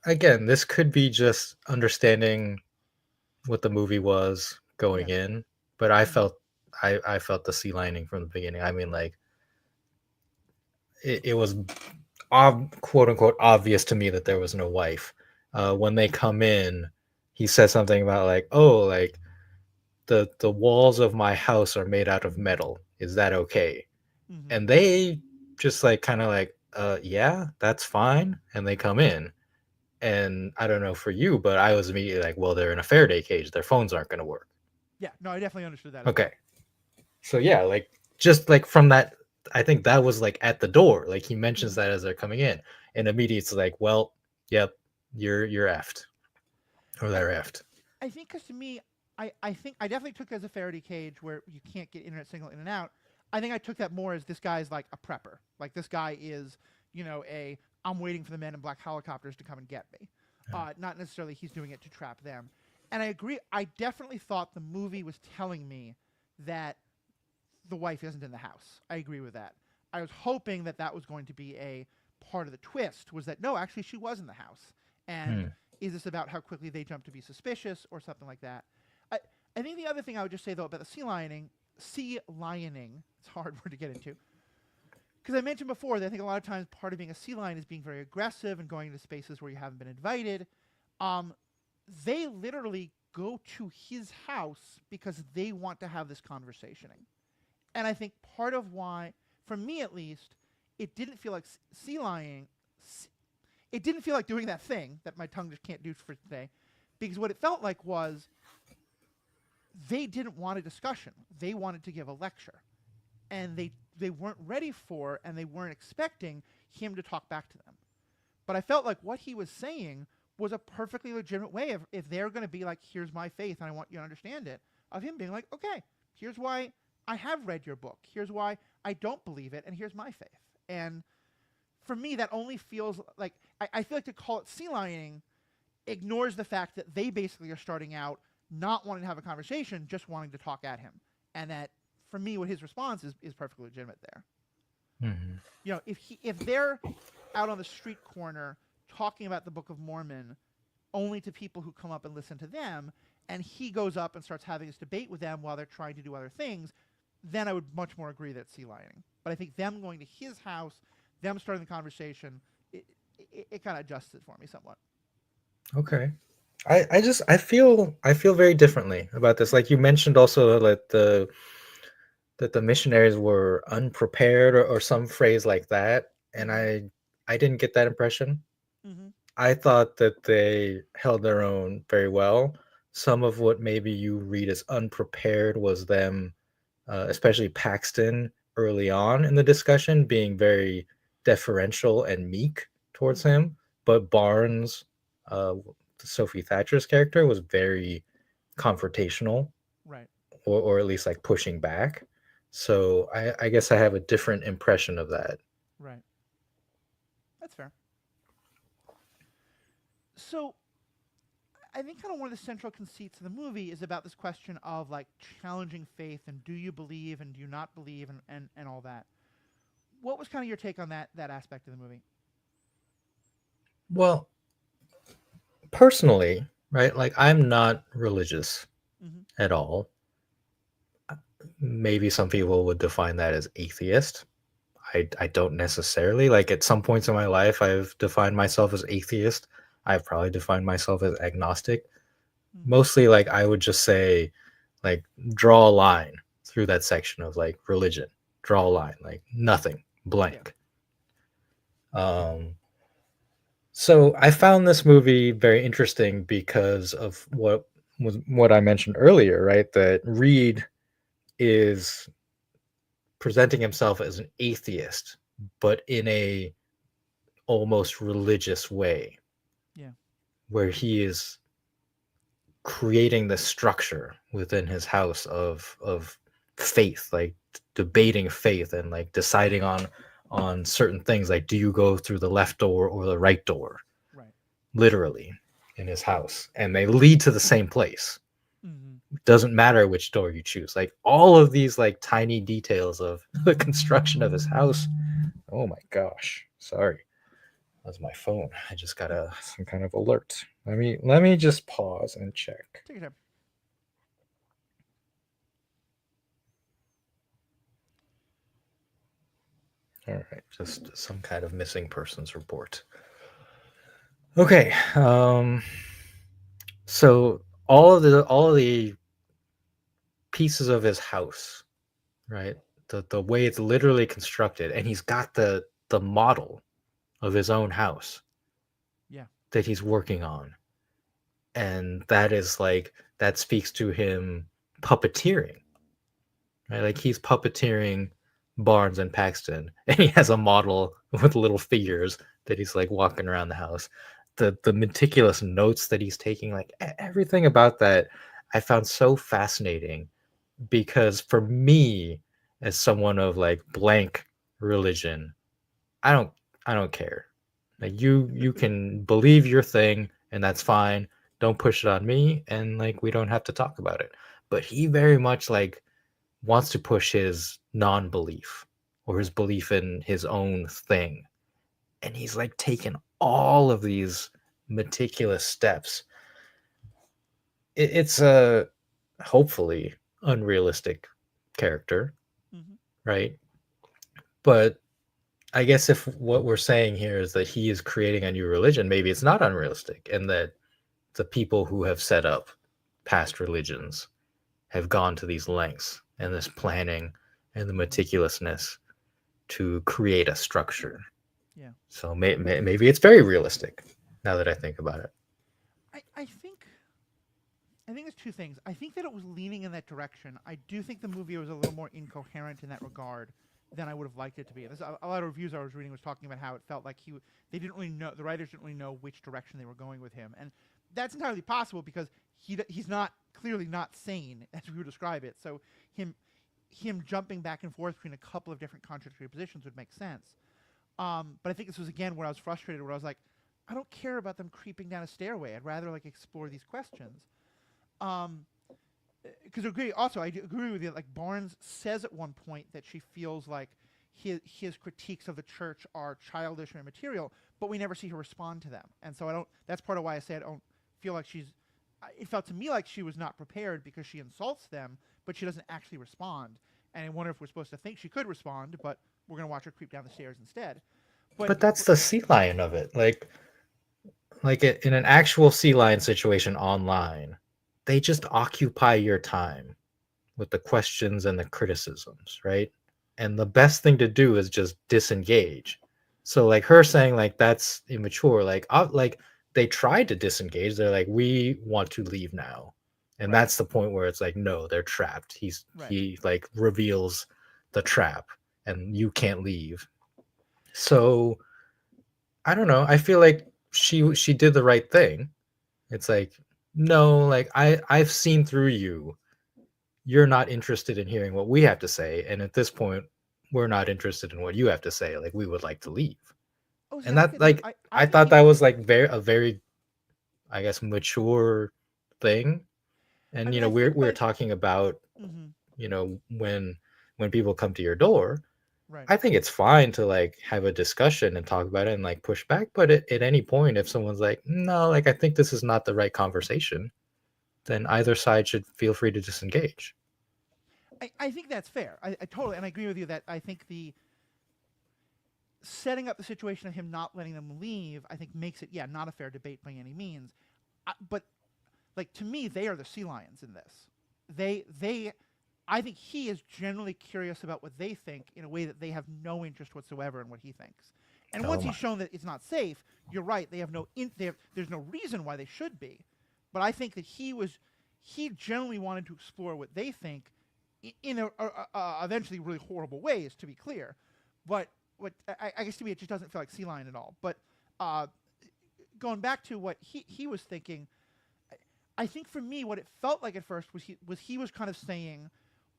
Again, this could be just understanding what the movie was going in, but I felt the sea lining from the beginning. I mean, like it was quote unquote obvious to me that there was no wife. When they come in, he says something about like, oh, like the walls of my house are made out of metal. Is that okay? Mm-hmm. And they just like kind of like, yeah, that's fine. And they come in. And I don't know for you, but I was immediately like, well, they're in a Faraday cage. Their phones aren't going to work. Yeah, no, I definitely understood that. Okay. So yeah, like just like from that, I think that was like at the door. Like he mentions that as they're coming in, and immediately it's like, well, yep, you're effed, or they're effed. I think because to me, I think I definitely took it as a Faraday cage where you can't get internet signal in and out. I think I took that more as this guy's like a prepper. Like this guy is, I'm waiting for the men in black helicopters to come and get me. Not necessarily he's doing it to trap them. And I agree. I definitely thought the movie was telling me that the wife isn't in the house. I agree with that. I was hoping that was going to be a part of the twist, was that no, actually she was in the house. And is this about how quickly they jump to be suspicious or something like that? I think the other thing I would just say though about the sea lioning, it's a hard word to get into. Because I mentioned before that I think a lot of times part of being a sea lion is being very aggressive and going into spaces where you haven't been invited. They literally go to his house because they want to have this conversation. And I think part of why, for me at least, it didn't feel like sea lion. It didn't feel like doing that thing that my tongue just can't do for today. Because what it felt like was they didn't want a discussion. They wanted to give a lecture. And they weren't ready for and they weren't expecting him to talk back to them. But I felt like what he was saying was a perfectly legitimate way of, if they're going to be like, here's my faith and I want you to understand it, of him being like, okay, here's why I have read your book. Here's why I don't believe it, and here's my faith. And for me, that only feels like, I feel like to call it sea lioning, ignores the fact that they basically are starting out not wanting to have a conversation, just wanting to talk at him. And that, for me, what his response is perfectly legitimate there. Mhm. You know, if they're out on the street corner talking about the Book of Mormon only to people who come up and listen to them, and he goes up and starts having this debate with them while they're trying to do other things, then I would much more agree that it's sea lioning. But I think them going to his house, them starting the conversation, it kind of adjusts it for me somewhat. Okay. I feel very differently about this. Like you mentioned also that the missionaries were unprepared or some phrase like that, and Mm-hmm. I didn't get that impression. Mm-hmm. I thought that they held their own very well. Some of what maybe you read as unprepared was them, especially Paxton early on in the discussion, being very deferential and meek towards Mm-hmm. him. But Barnes, uh, Sophie Thatcher's character, was very confrontational, Right. or at least like pushing back. So I guess I have a different impression of that. Right. That's fair. So I think kind of one of the central conceits of the movie is about this question of like challenging faith and do you believe and do you not believe and all that. What was kind of your take on that aspect of the movie? Well, personally, right, like I'm not religious Mm-hmm. at all. Maybe some people would define that as atheist. I don't necessarily. Like at some points in my life, I've defined myself as atheist. I've probably defined myself as agnostic. Mm-hmm. Mostly, like I would just say, like draw a line through that section of like religion. Draw a line, like nothing, Yeah. blank. Um, so I found this movie very interesting because of what I mentioned earlier, right? That Reed is presenting himself as an atheist, but in a almost religious way, Yeah. where he is creating the structure within his house of faith, like debating faith and like deciding on certain things, like do you go through the left door or the right door, Right. literally in his house, and they lead to the same place. Mm-hmm. Doesn't matter which door you choose. Like all of these like tiny details of the construction of his house. Oh my gosh, sorry. That's my phone. I just got a some kind of alert. Let me just pause and check. Take your time. All right, just some kind of missing persons report. Okay. So all of the pieces of his house, right? The way it's literally constructed, and he's got the model of his own house Yeah. that he's working on, and that is like that speaks to him puppeteering, right? Like he's puppeteering Barnes and Paxton, and he has a model with little figures that he's like walking around the house. The meticulous notes that he's taking, like everything about that, I found so fascinating because for me, as someone of like blank religion, I don't I don't care. Yeah. Like you can believe your thing and that's fine. Don't push it on me and like we don't have to talk about it. But he very much like wants to push his non-belief or his belief in his own thing. And he's like taken all of these meticulous steps. It's a hopefully unrealistic character, Mm-hmm. right? But I guess if what we're saying here is that he is creating a new religion, maybe it's not unrealistic, and that the people who have set up past religions have gone to these lengths and this planning and the meticulousness to create a structure. Yeah. So maybe it's very realistic now that I think about it. I think there's two things. I think that it was leaning in that direction. I do think the movie was a little more incoherent in that regard than I would have liked it to be. There's a lot of reviews I was reading was talking about how it felt like they didn't really know, the writers didn't really know which direction they were going with him, and that's entirely possible because he's not clearly not sane as we would describe it. So him him jumping back and forth between a couple of different contradictory positions would make sense. But I think this was again where I was frustrated, where I was like, I don't care about them creeping down a stairway. I'd rather like explore these questions. Um, because agree. Also, I do agree with you. Like Barnes says at one point that she feels like his critiques of the church are childish or immaterial, but we never see her respond to them. And so I don't. That's part of why I say I don't feel like she's. It felt to me like she was not prepared because she insults them, but she doesn't actually respond. And I wonder if we're supposed to think she could respond, but we're gonna watch her creep down the stairs instead. But, But that's but the sea lion of it. In an actual sea lion situation online, they just occupy your time with the questions and the criticisms, right? And the best thing to do is just disengage. So like her saying like that's immature, like they tried to disengage. They're like, we want to leave now. And right, that's the point where it's like, no, they're trapped. right. He like reveals the trap and you can't leave. So I don't know. I feel like she did the right thing. It's like, no, like I've seen through you. You're not interested in hearing what we have to say, and at this point, we're not interested in what you have to say. Like we would like to leave. Oh, see, And I don't that get that. like I I think thought he. that was like very I guess mature thing. I And mean, I we're think, we're but talking about, mm-hmm, when people come to your door, right. I think it's fine to like have a discussion and talk about it and like push back, but at any point if someone's like, "No, like I think this is not the right conversation," then either side should feel free to disengage. I think that's fair. I totally, and I agree with you that I think the setting up the situation of him not letting them leave, I think makes it, yeah, not a fair debate by any means. But like to me, they are the sea lions in this. They, I think he is generally curious about what they think in a way that they have no interest whatsoever in what he thinks. And Oh once he's my. shown that it's not safe, you're right. They have no, there's no reason why they should be. But I think that he generally wanted to explore what they think in eventually really horrible ways, to be clear. But what I guess to me it just doesn't feel like Sea Lion at all. But uh, going back to what he was thinking, I think for me what it felt like at first was he was kind of saying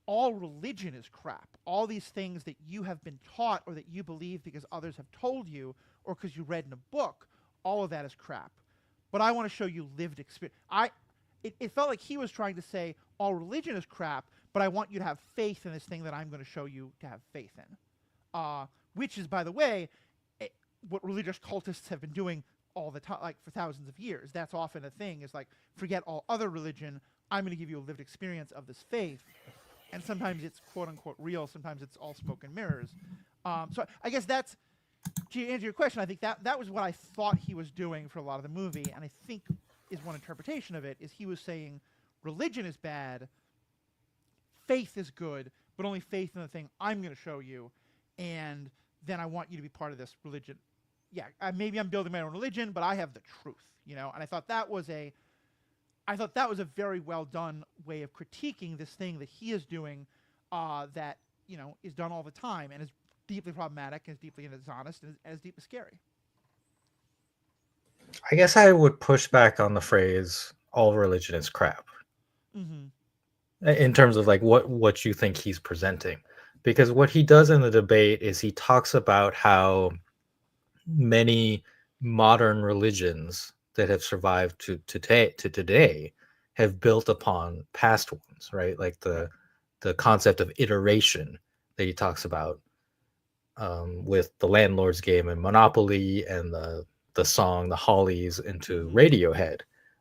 all religion is crap. All these things that you have been taught or that you believe because others have told you or because you read in a book, all of that is crap. But I want to show you lived experience. It felt like he was trying to say all religion is crap, but I want you to have faith in this thing that I'm going to show you to have faith in. Which is, by the way, what religious cultists have been doing all the time, like for thousands of years. That's often a thing. Is like forget all other religion. I'm going to give you a lived experience of this faith, and sometimes it's quote unquote real. Sometimes it's all smoke and mirrors. So I guess that's to answer your question. I think that was what I thought he was doing for a lot of the movie, and I think is one interpretation of it is he was saying religion is bad, faith is good, but only faith in the thing I'm going to show you, and then I want you to be part of this religion. Yeah, maybe I'm building my own religion, but I have the truth, And I thought that was a very well done way of critiquing this thing that he is doing, that is done all the time and is deeply problematic, and is deeply dishonest, and is deeply scary. I guess I would push back on the phrase all religion is crap Mm-hmm. in terms of like what you think he's presenting. Because what he does in the debate is he talks about how many modern religions that have survived to today have built upon past ones, right? Like Right. the concept of iteration that he talks about, with the landlord's game and Monopoly and the song The Hollies into Mm-hmm. Radiohead,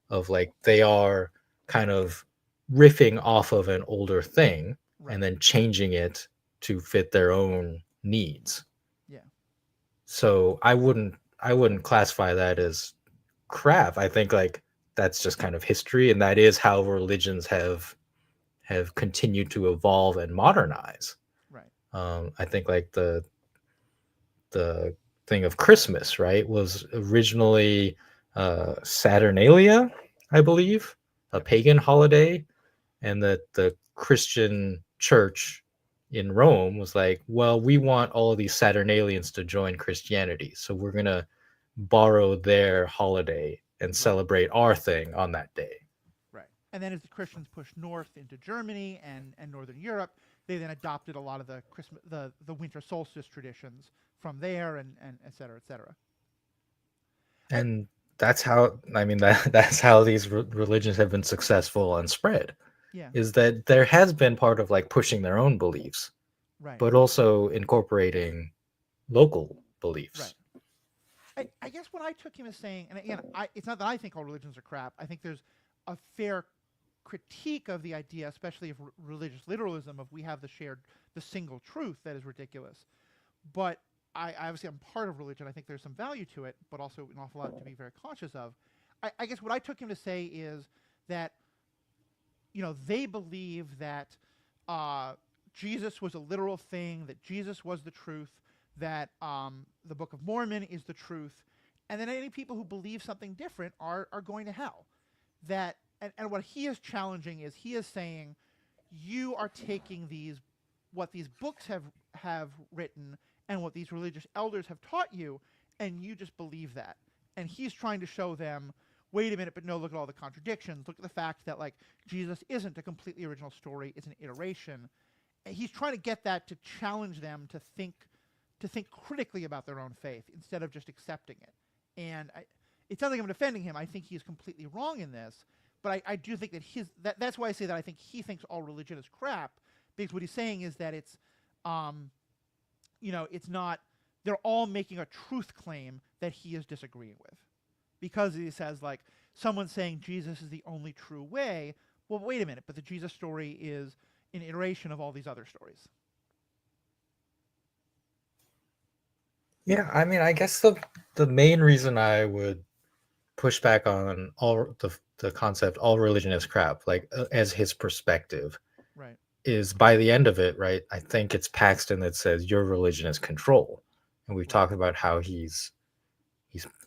of like they are kind of riffing off of an older thing and Right. then changing it to fit their own needs. Yeah. So I wouldn't classify that as crap. I think like that's just kind of history, and that is how religions have continued to evolve and modernize. Right. I think like the thing of Christmas, right, was originally Saturnalia, I believe, a Yep. pagan holiday, and that the Christian church in Rome was like, well, we want all of these Saturnalians to join Christianity, so we're gonna borrow their holiday and Right. celebrate our thing on that day. Right. And then as the Christians pushed north into Germany and northern Europe, they then adopted a lot of the Christmas the winter solstice traditions from there, and et cetera, et cetera. I, And that's how, I mean, that's how these religions have been successful and spread, yeah, is that there has been part of like pushing their own beliefs, right, but also incorporating local right. beliefs. I guess what I took him as saying, and again, it's not that I think all religions are crap. I think there's a fair critique of the idea, especially of religious literalism, of we have the single truth that is ridiculous. But I obviously I'm part of religion. I think there's some value to it, but also an awful lot to be very conscious of. I guess what I took him to say is that they believe that uh, Jesus was a literal thing, that Jesus was the truth, that the Book of Mormon is the truth, and then any people who believe something different are going to hell. That and what he is challenging is he is saying you are taking what these books have written and what these religious elders have taught you, and you just believe that. And he's trying to show them, wait a minute, but no, look at all the contradictions. Look at the fact that like Jesus isn't a completely original story; it's an iteration. And he's trying to get that to challenge them to think critically about their own faith instead of just accepting it. And it sounds like I'm defending him. I think he is completely wrong in this, but I do think that that's why I say that I think he thinks all religion is crap, because what he's saying is that um, it's not. They're all making a truth claim that he is disagreeing with, because he says like someone saying Jesus is the only true way. Well, wait a minute, but the Jesus story is an iteration of all these other stories. Yeah, I mean, I guess the main reason I would push back on all the concept all religion is crap, like as his perspective, Right. is by the end of it, right? I think it's Paxton that says your religion is control, and we've Right. talked about how he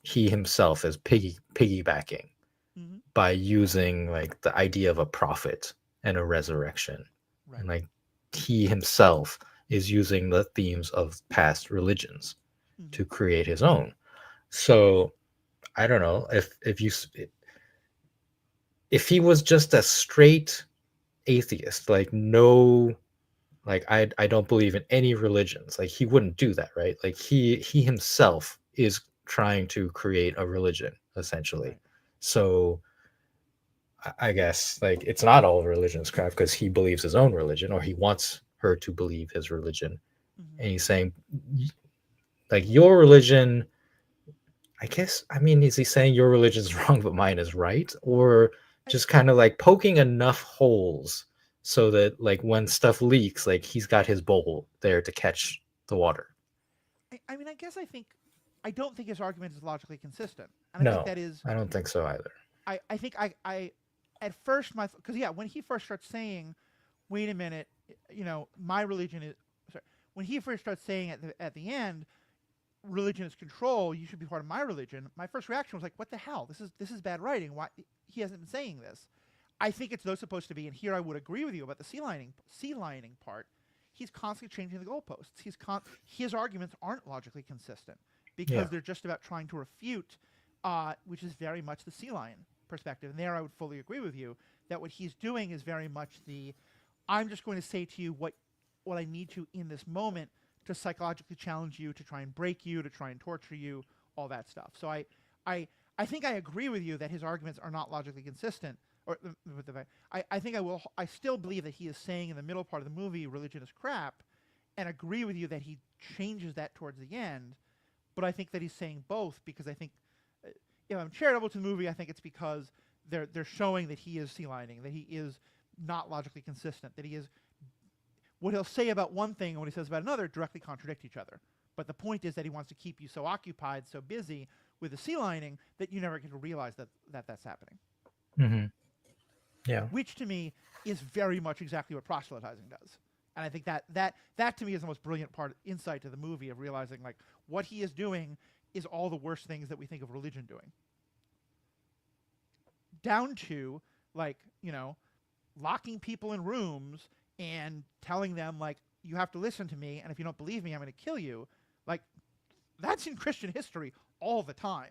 himself is piggybacking Mm-hmm. by using like the idea of a prophet and a resurrection, and Right. like he himself is using the themes of past religions Mm-hmm. to create his own. So I don't know if he was just a straight atheist, like no, like I don't believe in any religions, like he wouldn't do that, right? Like he himself is trying to create a religion essentially. Right. So I guess like it's not all religions crap because he believes his own religion or he wants her to believe his religion, Mm-hmm. and he's saying like your religion, I guess, I mean, is he saying your religion is wrong but mine is right? Or I, just kind of like poking enough holes so that like when stuff leaks, like he's got his bowl there to catch the water. I mean, I guess I don't think his argument is logically consistent, and I think No, that is I don't think so either. I think I at first my because yeah, when he first starts saying, wait a minute, my religion is sorry, when he first starts saying at the end, religion is control, you should be part of my religion. My first reaction was like, what the hell? This is bad writing. Why he hasn't been saying this? I think it's though supposed to be, and here I would agree with you about the sea lining part. He's constantly changing the goalposts. His arguments aren't logically consistent Yeah. because they're just about trying to refute, which is very much the sea lion perspective. And there, I would fully agree with you that what he's doing is very much the I'm just going to say to you what I need to in this moment to psychologically challenge you, to try and break you, to try and torture you, all that stuff. So I, I think I agree with you that his arguments are not logically consistent. Or with the I think I still believe that he is saying in the middle part of the movie religion is crap, and agree with you that he changes that towards the end. But I think that he's saying both because I think if I'm charitable to the movie, I think it's because they're showing that he is sea lining, that he is not logically consistent, that he is what he'll say about one thing and what he says about another directly contradict each other. But the point is that he wants to keep you so occupied, so busy with the sea lining that you never get to realize that's happening. Hmm. Yeah. Which to me is very much exactly what proselytizing does. And I think that to me is the most brilliant part insight to the movie of realizing like what he is doing is all the worst things that we think of religion doing. Down to like, locking people in rooms and telling them like you have to listen to me and if you don't believe me I'm going to kill you. Like that's in Christian history all the time.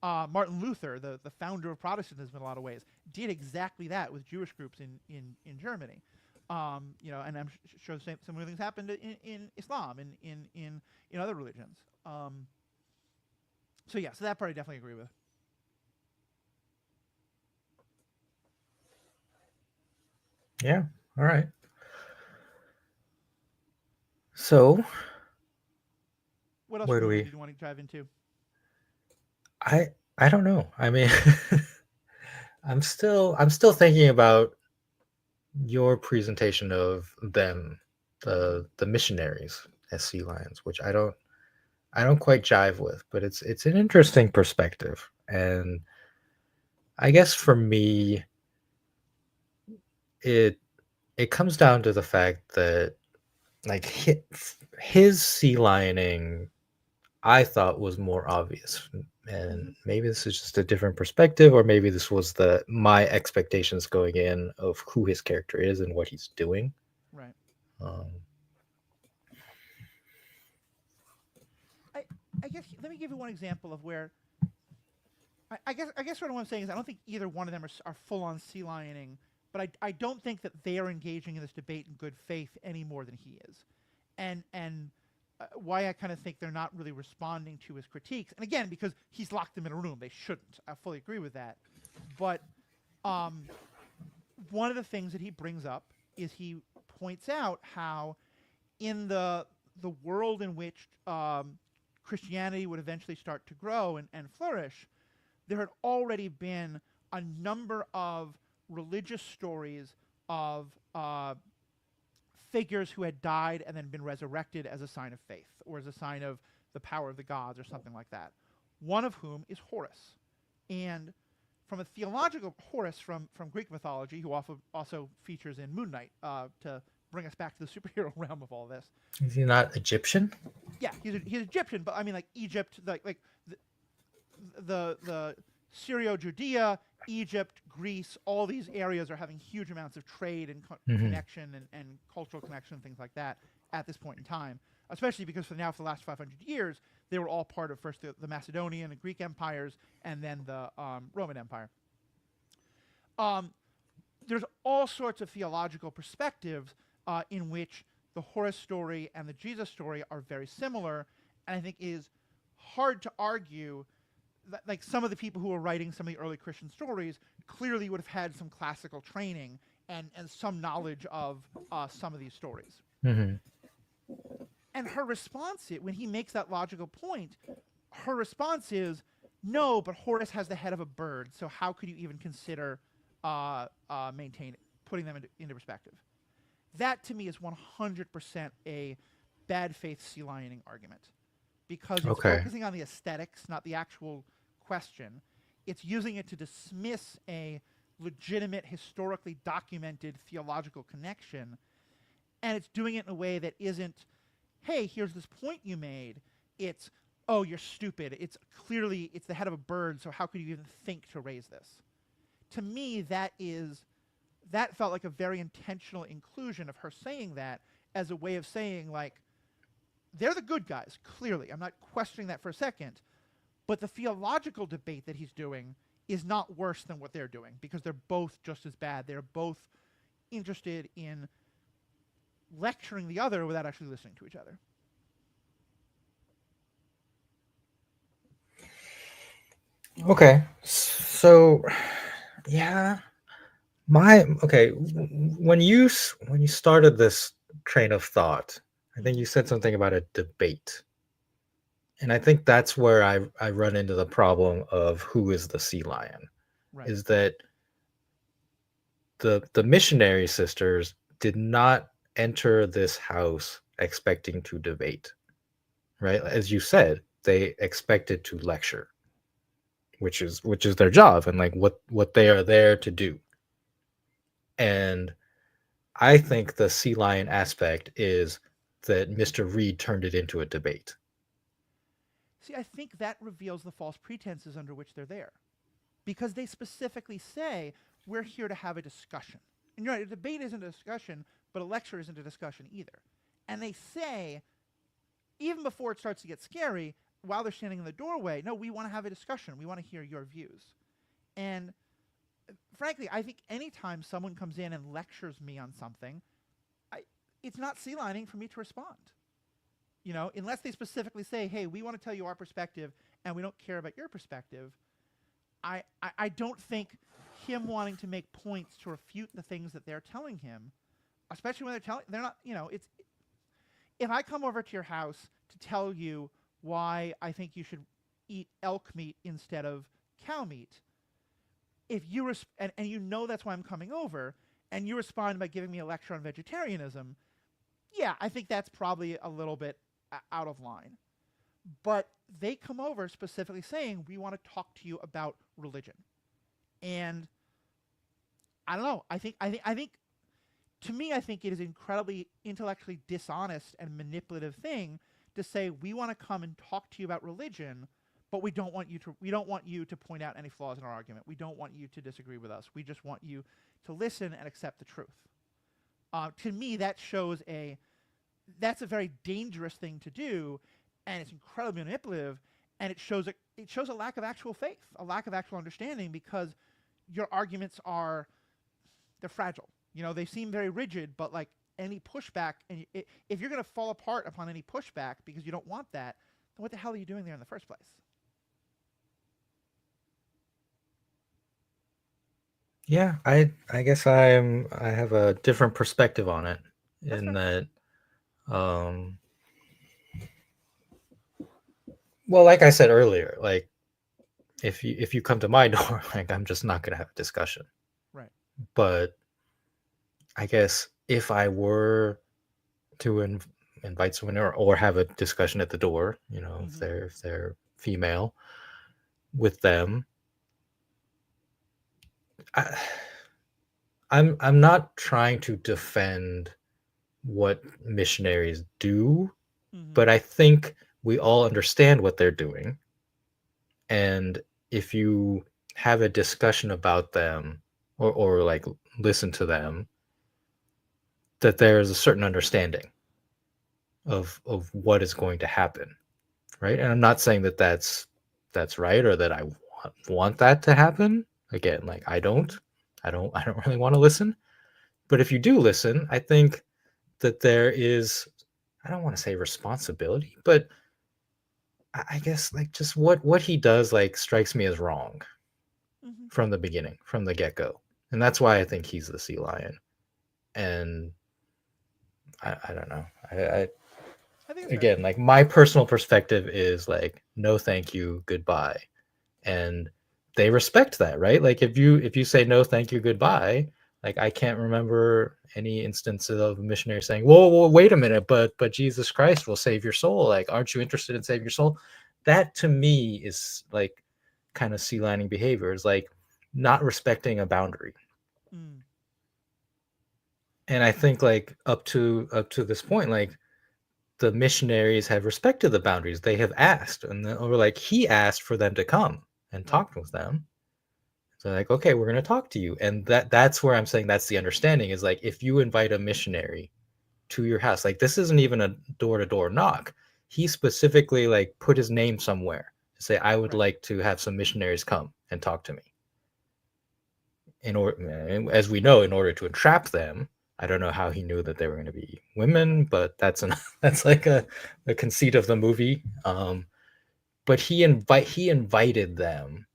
Martin Luther, the founder of Protestantism in a lot of ways, did exactly that with Jewish groups in Germany. And I'm sure the same similar things happened in Islam and in other religions. So yeah, so that part I definitely agree with. Yeah. All right. So What else where from do the movie we? did you want to dive into? I I don't know. I mean, I'm still thinking about your presentation of them, the missionaries as sea lions, which I don't quite jive with, but it's an interesting perspective. And I guess for me, it it comes down to the fact that like his sea lioning I thought was more obvious. And Mm-hmm. maybe this is just a different perspective, or maybe this was the my expectations going in of who his character is and what he's doing. Right. Um, I I guess let me give you one example of where I guess sort of what I'm saying is I don't think either one of them are full on sea lioning, but I don't think that they are engaging in this debate in good faith any more than he is, and why I kind of think they're not really responding to his critiques. And again, because he's locked them in a room, they shouldn't. I fully agree with that. But um, one of the things that he brings up is he points out how in the world in which Christianity would eventually start to grow and flourish, there had already been a number of religious stories of figures who had died and then been resurrected as a sign of faith or as a sign of the power of the gods or something like that. One of whom is Horus. And from a theological Horus from Greek mythology, who also features in Moon Knight, to bring us back to the superhero realm of all this. is he not Egyptian? Yeah, he's Egyptian, but I mean like Egypt, like the Syrio Judea, Egypt, Greece, all these areas are having huge amounts of trade and Hmm. connection and cultural connection and things like that at this point in time, especially because for the last 500 years, they were all part of first the Macedonian and Greek empires and then the Roman Empire. Um, there's all sorts of theological perspectives in which the Horus story and the Jesus story are very similar, and I think is hard to argue like some of the people who were writing some of the early Christian stories clearly would have had some classical training and some knowledge of some of these stories. Hmm. And her response, when he makes that logical point, her response is, no, but Horus has the head of a bird, so how could you even consider maintain putting them into perspective? That to me is 100% a bad faith sea lioning argument because it's Okay. focusing on the aesthetics, not the actual question. It's using it to dismiss a legitimate, historically documented theological connection, and it's doing it in a way that isn't, hey, here's this point you made. It's, oh, you're stupid. It's clearly it's the head of a bird, so how could you even think to raise this? To me, that felt like a very intentional inclusion of her saying that as a way of saying like they're the good guys, clearly. I'm not questioning that for a second. But the theological debate that he's doing is not worse than what they're doing because they're both just as bad. They're both interested in lecturing the other without actually listening to each other. Okay. So yeah, my okay. When you started this train of thought, I think Mm-hmm. you said something about a debate. And I think that's where I run into the problem of who is the sea lion. Right. Is that the missionary sisters did not enter this house expecting to debate, right? As you said, they expected to lecture, which is their job and like what they are there to do. And I think the sea lion aspect is that Mr. Reed turned it into a debate. See, I think that reveals the false pretenses under which they're there. Because they specifically say, we're here to have a discussion. And you're right, a debate isn't a discussion, but a lecture isn't a discussion either. And they say, even before it starts to get scary, while they're standing in the doorway, no, we want to have a discussion. We want to hear your views. And frankly, I think anytime someone comes in and lectures me on something, I, it's not sea lining for me to respond. You know, unless they specifically say, hey, we want to tell you our perspective and we don't care about your perspective, I don't think him wanting to make points to refute the things that they're telling him, especially when they're not, it's if I come over to your house to tell you why I think you should eat elk meat instead of cow meat, if you and you know that's why I'm coming over, and you respond by giving me a lecture on vegetarianism, yeah, I think that's probably a little bit out of line. But they come over specifically saying we want to talk to you about religion, and I don't know. I think to me, I think it is incredibly intellectually dishonest and manipulative thing to say we want to come and talk to you about religion, but we don't want you to point out any flaws in our argument. We don't want you to disagree with us. We just want you to listen and accept the truth. To me, that's a very dangerous thing to do, and it's incredibly manipulative, and it shows a lack of actual faith, a lack of actual understanding, because your arguments they're fragile. They seem very rigid, but like any pushback, and if you're going to fall apart upon any pushback because you don't want that, then what the hell are you doing there in the first place? Yeah, I guess I have a different perspective on it That's in fair. that well, like I said earlier, like if you come to my door, like I'm just not gonna have a discussion. Right. But I guess if I were to invite someone or have a discussion at the door, if Mm-hmm. they're female with them, I, I'm not trying to defend what missionaries do, Mm-hmm. but I think we all understand what they're doing. And if you have a discussion about them or like listen to them, that there's a certain understanding of what is going to happen, right? And I'm not saying that that's right or that I want that to happen. Again, like Mm-hmm. I don't really want to listen. But if you do listen, I think that there is, I don't want to say responsibility, but I guess like just what he does like strikes me as wrong Mm-hmm. from the beginning, from the get go, and that's why I think he's the sea lion. And I don't know. I I think it's fair. again, like my personal perspective is like no, thank you, goodbye, and they respect that, right? Like if you say no, thank you, goodbye, like I can't remember any instances of a missionary saying, whoa, wait a minute, but Jesus Christ will save your soul. Like, aren't you interested in saving your soul? That to me is like kind of sea lining behavior, is like not respecting a boundary. Mm. And I think like up to this point, like the missionaries have respected the boundaries. They have asked, and or like he asked for them to come and Right. talk with them. So like, okay, we're gonna talk to you, and that's where I'm saying that's the understanding is like if you invite a missionary to your house, like this isn't even a door to door knock. He specifically like put his name somewhere to say I would Right. like to have some missionaries come and talk to me. In order, as we know, in order to entrap them. I don't know how he knew that they were going to be women, Right. but that's like a conceit of the movie. But he invited them,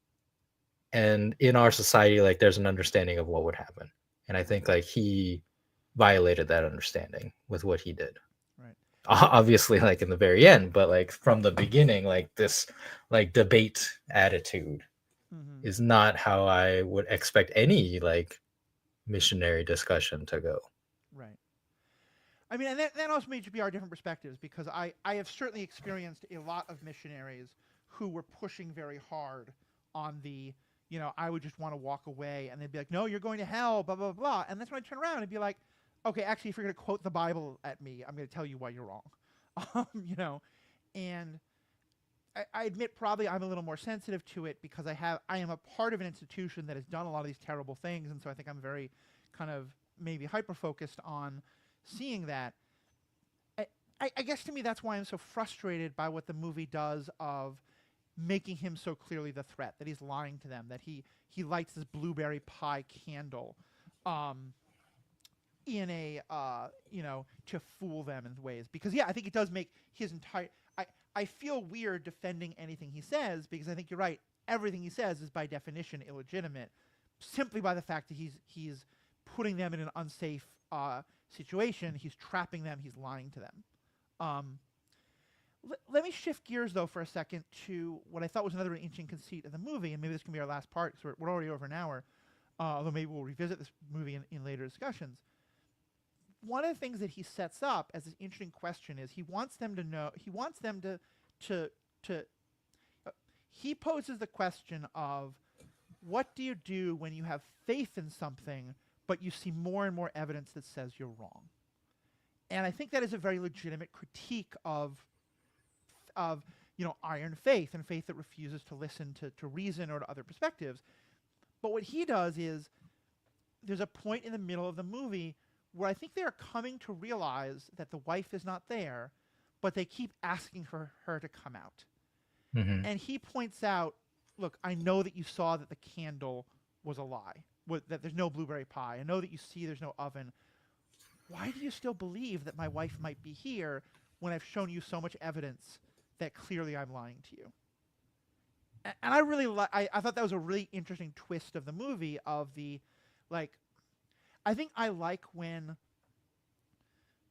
and in our society, like there's an understanding of what would happen, and I Right. think like he violated that understanding with what he did. Right. Obviously, like in the very end, but like from the beginning, like this like debate attitude Mm-hmm. is not how I would expect any like missionary discussion to go. Right. I mean, and that also may be our different perspectives, because I have certainly experienced a lot of missionaries who were pushing very hard on I would just want to walk away, and they'd be like, no, you're going to hell, blah, blah, blah. And that's when I turn around and be like, okay, actually, if you're going to quote the Bible at me, I'm going to tell you why you're wrong. And I admit probably I'm a little more sensitive to it because I am a part of an institution that has done a lot of these terrible things, and so I think I'm very kind of maybe hyper focused on seeing that. I, I guess to me that's why I'm so frustrated by what the movie does of making him so clearly the threat, that he's lying to them, that he lights this blueberry pie candle, um, in a to fool them in ways, because yeah, I think it does make his entire. I feel weird defending anything he says because I think you're right. Everything he says is by definition illegitimate, simply by the fact that he's putting them in an unsafe situation. He's trapping them. He's lying to them. Um, let me shift gears though for a second to what I thought was another interesting conceit of the movie, and maybe this can be our last part because we're already over an hour. Although maybe we'll revisit this movie in later discussions. One of the things that he sets up as an interesting question is he wants them to know. He wants them to to. He poses the question of what do you do when you have faith in something, but you see more and more evidence that says you're wrong. And I think that is a very legitimate critique of iron faith and faith that refuses to listen to reason or to other perspectives. But what he does is there's a point in the middle of the movie where I think they are coming to realize that the wife is not there, but they keep asking for her to come out. Hmm. And he points out, look, I know that you saw that the candle was a lie, that there's no blueberry pie. I know that you see there's no oven. Why do you still believe that my wife might be here when I've shown you so much evidence that clearly I'm lying to you? And I really I thought that was a really interesting twist of the movie of the, like, I think I like when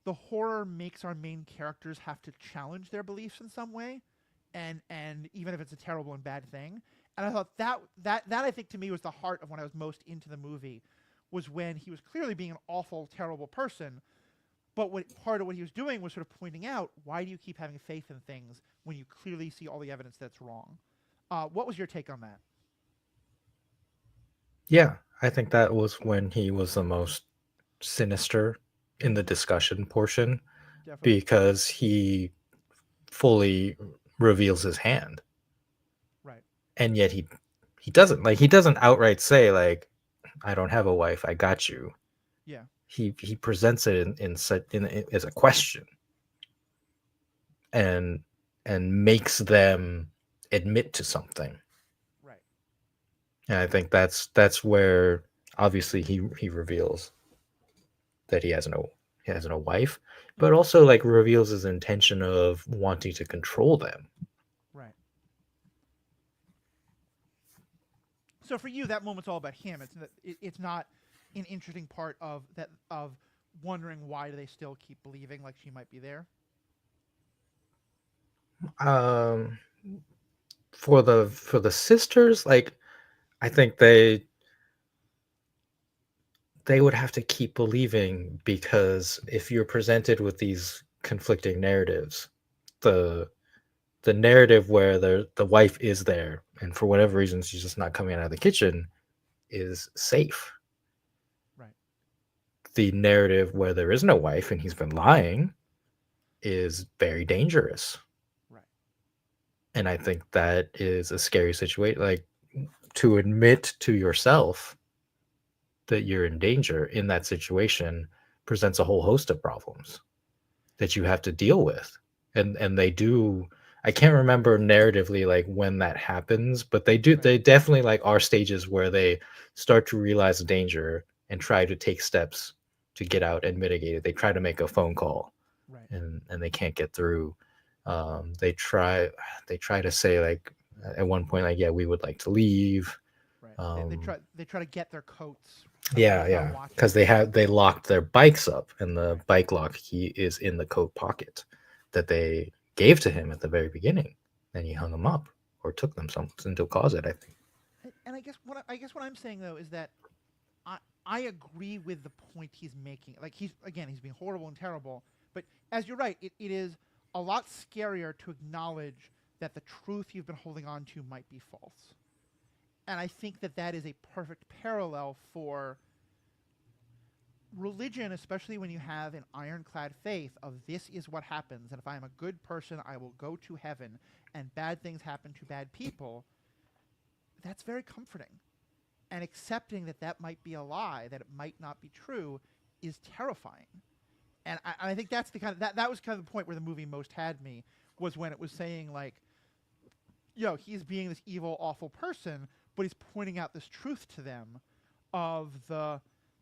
the horror makes our main characters have to challenge their beliefs in some way, and even if it's a terrible and bad thing. And I thought that I think to me was the heart of when I was most into the movie, was when he was clearly being an awful, terrible person, but part of what he was doing was sort of pointing out, why do you keep having faith in things when you clearly see all the evidence that's wrong? What was your take on that? Yeah, I think that was when he was the most sinister in the discussion portion Definitely. because he fully reveals his hand, Right. and yet he doesn't outright say like, I don't have a wife, I got you. Yeah. He presents it as a question, and makes them admit to something. Right. And I think that's where obviously he reveals that he has no wife, but Mm-hmm. also like reveals his intention of wanting to control them. Right. So for you, that moment's all about him. It's not an interesting part of that of wondering why do they still keep believing like she might be there. Um, for the sisters, like I think they would have to keep believing because if you're presented with these conflicting narratives, the the narrative where the wife is there and for whatever reason she's just not coming out of the kitchen is safe. Right. The narrative where there is no wife and he's been lying is very dangerous. Right. And I think that is a scary situation. Like to admit to yourself that you're in danger in that situation presents a whole host of problems that you have to deal with. And they do. I can't remember narratively like when that happens, but Right. they definitely like are stages where they start to realize the danger and try to take steps to get out and mitigate it. They try to make a phone call Right. and they can't get through. They try to say like at one point like, yeah, we would like to leave. Right. Um, They try to get their coats so that yeah, he's not yeah, watching. because they locked their bikes up, and the Right. bike lock key is in the coat pocket that they gave to him at the very beginning. Then he hung them up or took them some into a closet, I think. And I guess what I'm saying though is that I I agree with the point he's making. Like he's being horrible and terrible, but as you're right, it is a lot scarier to acknowledge that the truth you've been holding on to might be false. And I think that that is a perfect parallel for religion, especially when you have an ironclad faith of this is what happens, and if I am a good person, I will go to heaven, and bad things happen to bad people. That's very comforting. And accepting that that might be a lie, that it might not be true, is terrifying. And I think that's the kind of that was kind of the point where the movie most had me, was when it was saying like, he's being this evil, awful person, but he's pointing out this truth to them of the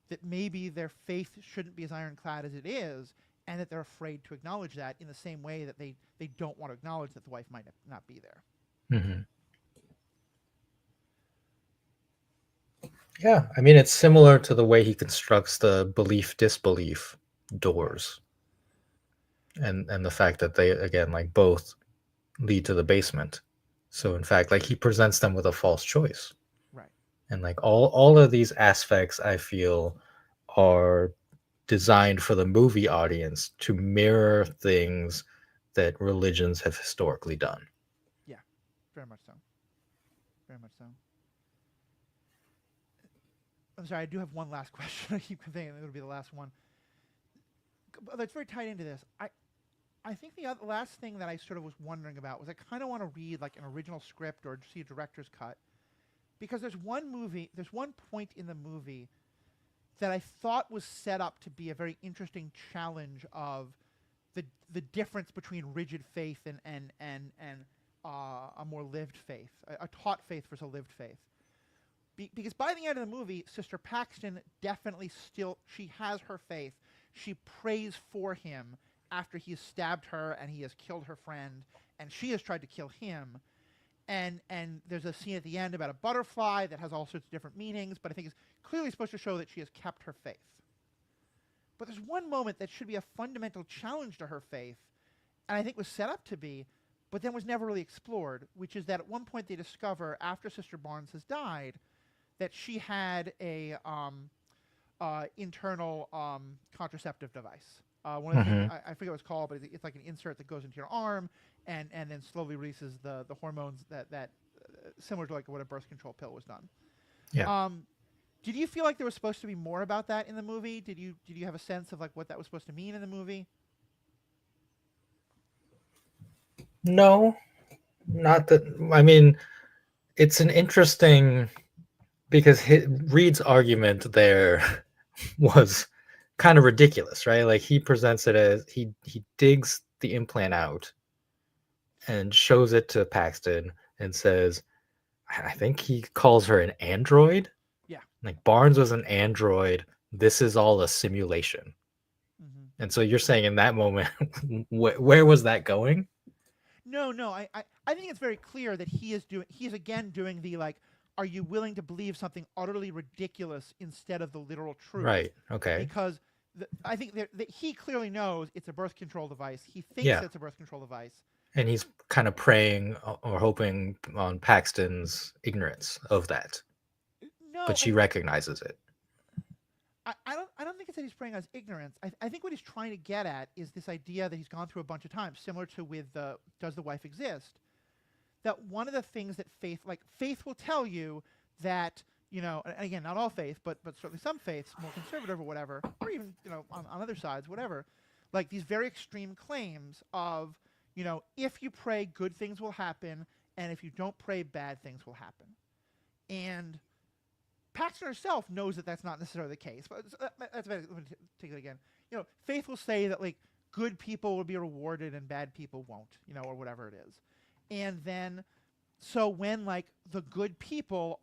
that maybe their faith shouldn't be as ironclad as it is, and that they're afraid to acknowledge that in the same way that they don't want to acknowledge that the wife might not be there. Hmm. Yeah, I mean, it's similar to the way he constructs the belief disbelief Right. doors, and the fact that they again like both lead to the basement. So in fact, like he presents them with a false choice. Right. And like all of these aspects I feel are designed for the movie audience to mirror things that religions have historically done. Yeah. Very much so. Very much so. I'm sorry, I do have one last question. I keep thinking it'll be the last one. That's very tied into this. I think the last thing that I sort of was wondering about was I kind of want to read like an original script or see a director's cut, because there's one point in the movie that I thought was set up to be a very interesting challenge of the difference between rigid faith and a more lived faith, a taught faith versus a lived faith. Because by the end of the movie, Sister Paxton definitely she has her faith. She prays for him after he has stabbed her and he has killed her friend, and she has tried to kill him. And there's a scene at the end about a butterfly that has all sorts of different meanings, but I think it's clearly supposed to show that she has kept her faith. But there's one moment that should be a fundamental challenge to her faith, and I think was set up to be, but then was never really explored, which is that at one point they discover, after Sister Barnes has died, that she had a internal contraceptive device. One of the things, Hmm. I forget what it's called, but it's like an insert that goes into your arm and then slowly releases the hormones that similar to like what a birth control pill was done. Yeah. Um, did you feel like there was supposed to be more about that in the movie? Did you have a sense of like what that was supposed to mean in the movie? No, not that. I mean, it's an interesting because Reed's argument there was kind of ridiculous, right? Like he presents it as he digs the implant out and shows it to Paxton and says, I think he calls her an android. Yeah. Like Barnes was an android. This is all a simulation. Hmm. And so you're saying in that moment, where was that going? No, no. I think it's very clear that he is again doing the like, are you willing to believe something utterly ridiculous instead of the literal truth? Right. Okay. Because I think that he clearly knows it's a birth control device. He thinks Yeah. it's a birth control device. And he's kind of preying or hoping on Paxton's ignorance of that, but No, she recognizes it. I don't think it's that he's preying on his ignorance. I think what he's trying to get at is this idea that he's gone through a bunch of times, similar to with the does the wife exist? That one of the things that faith will tell you that, and again, not all faith, but certainly some faiths, more conservative or whatever, or even, on other sides, whatever, like these very extreme claims of, if you pray, good things will happen, and if you don't pray, bad things will happen. And Paxton herself knows that that's not necessarily the case. But that's let me take it again. Faith will say that like good people will be rewarded and bad people won't, or whatever it is. And then, so when like the good people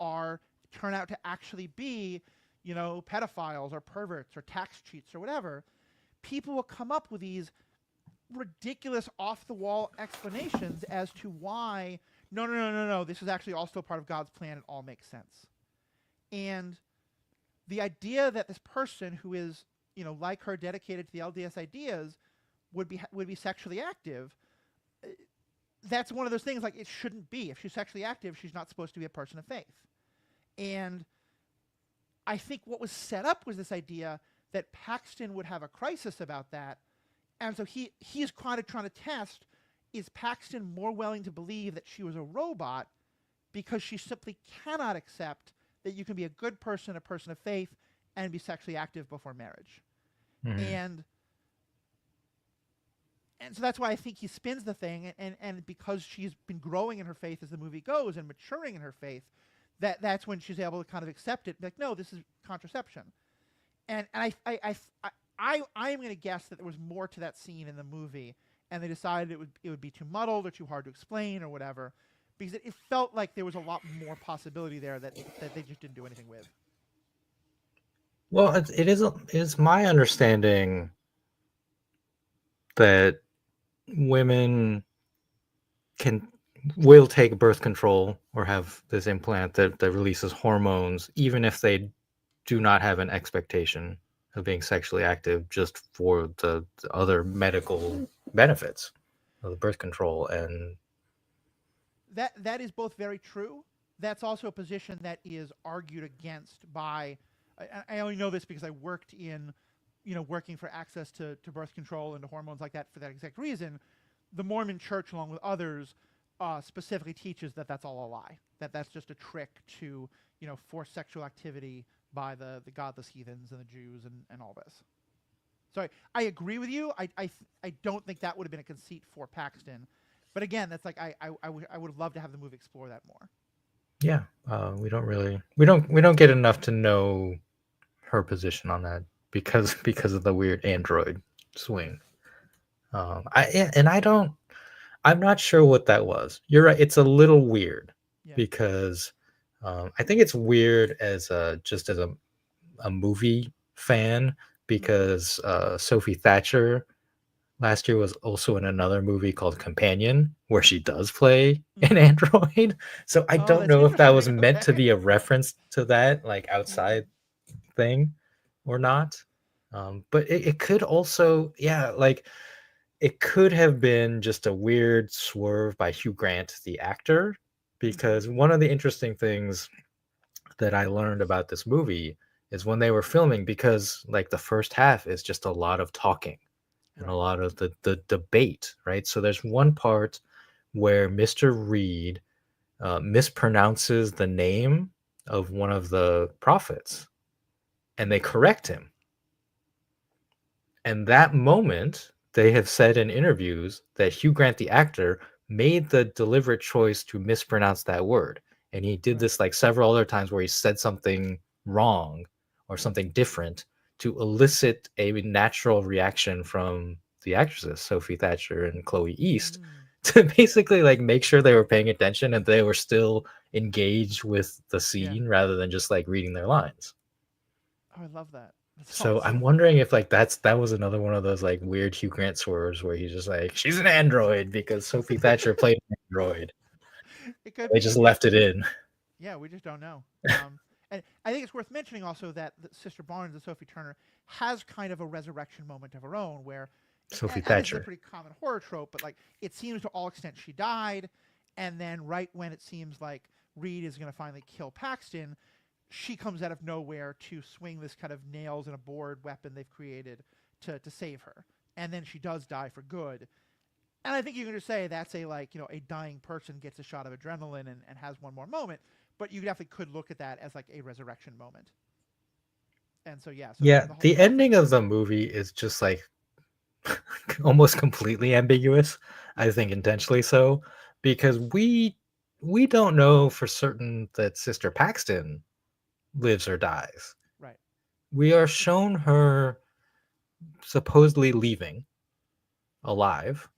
turn out to actually be, pedophiles or perverts or tax cheats or whatever, people will come up with these ridiculous off the wall explanations as to why no, no, no, no, no, this is actually all still part of God's plan. It all makes sense. And the idea that this person who is, like her, dedicated to the LDS ideas, would be sexually active, that's one of those things like it shouldn't be. If she's sexually active, she's not supposed to be a person of faith. And I think what was set up was this idea that Paxton would have a crisis about that, and so he's kind of trying to test, is Paxton more willing to believe that she was a robot because she simply cannot accept that you can be a good person, a person of faith, and be sexually active before marriage. Mhm. And so that's why I think he spins the thing, and because she's been growing in her faith as the movie goes and maturing in her faith, that's when she's able to kind of accept it. Like, no, this is contraception. And I am going to guess that there was more to that scene in the movie, and they decided it would be too muddled or too hard to explain or whatever, because it felt like there was a lot more possibility there that they just didn't do anything with. Well, it is my understanding that women can will take birth control or have this implant that releases hormones even if they do not have an expectation of being sexually active just for the other medical benefits of the birth control. And That is both very true. That's also a position that is argued against by. I only know this because I worked in, working for access to birth control and to hormones like that for that exact reason. The Mormon Church, along with others, specifically teaches that that's all a lie. That's just a trick to force sexual activity by the godless heathens and the Jews and all this. So I agree with you. I don't think that would have been a conceit for Paxton. But again, that's like I would love to have the movie explore that more. yeah, we don't get enough to know her position on that because of the weird android swing. And I'm not sure what that was. You're right. It's a little weird Yeah. because I think it's weird as just as a movie fan Mm-hmm. because Sophie Thatcher last year was also in another movie called Companion where she does play an Mm-hmm. android. So I Oh, don't that's know if that was interesting. meant to Okay. be a reference to that, like Yeah. outside thing or not. But it could also, yeah, like it could have been just a weird swerve by Hugh Grant, the actor, Mm-hmm. because one of the interesting things that I learned about this movie is when they were filming, because like the first half is just a lot of talking and a Right. lot of the debate, right? So there's one part where Mr. Reed mispronounces the name of one of the prophets and they correct him. And that moment, they have said in interviews that Hugh Grant, the actor, made the deliberate choice to mispronounce that word. And he did Right. this like several other times where he said something wrong or something different to elicit a natural reaction from the actresses, Sophie Thatcher and Chloe East, Mm. to basically like make sure they were paying attention and they were still engaged with the Yeah. scene rather than just like reading their lines. Oh, I love that. That's So I'm awesome. wondering if like that was another one of those like weird Hugh Grant swerves where he's just like she's an android because Sophie Thatcher played an android. It could They be. just Yeah. left it in. Yeah. We just don't know. And I think it's worth mentioning also that Sister Barnes and Sophie Turner has kind of a resurrection moment of her own, where, Sophie and this is a Thatcher. pretty common horror trope, but like it seems to all extent she died, and then right when it seems like Reed is going to finally kill Paxton, she comes out of nowhere to swing this kind of nails and a board weapon they've created to save her, and then she does die for good. And I think you can just say that's a like a dying person gets a shot of adrenaline and has one more moment, but you definitely could look at that as like a resurrection moment. And so yeah, so Yeah, the whole the prophet ending of the movie is just like almost completely ambiguous. I think intentionally so because we don't know for certain that Sister Paxton lives or dies. right, We are shown her supposedly leaving alive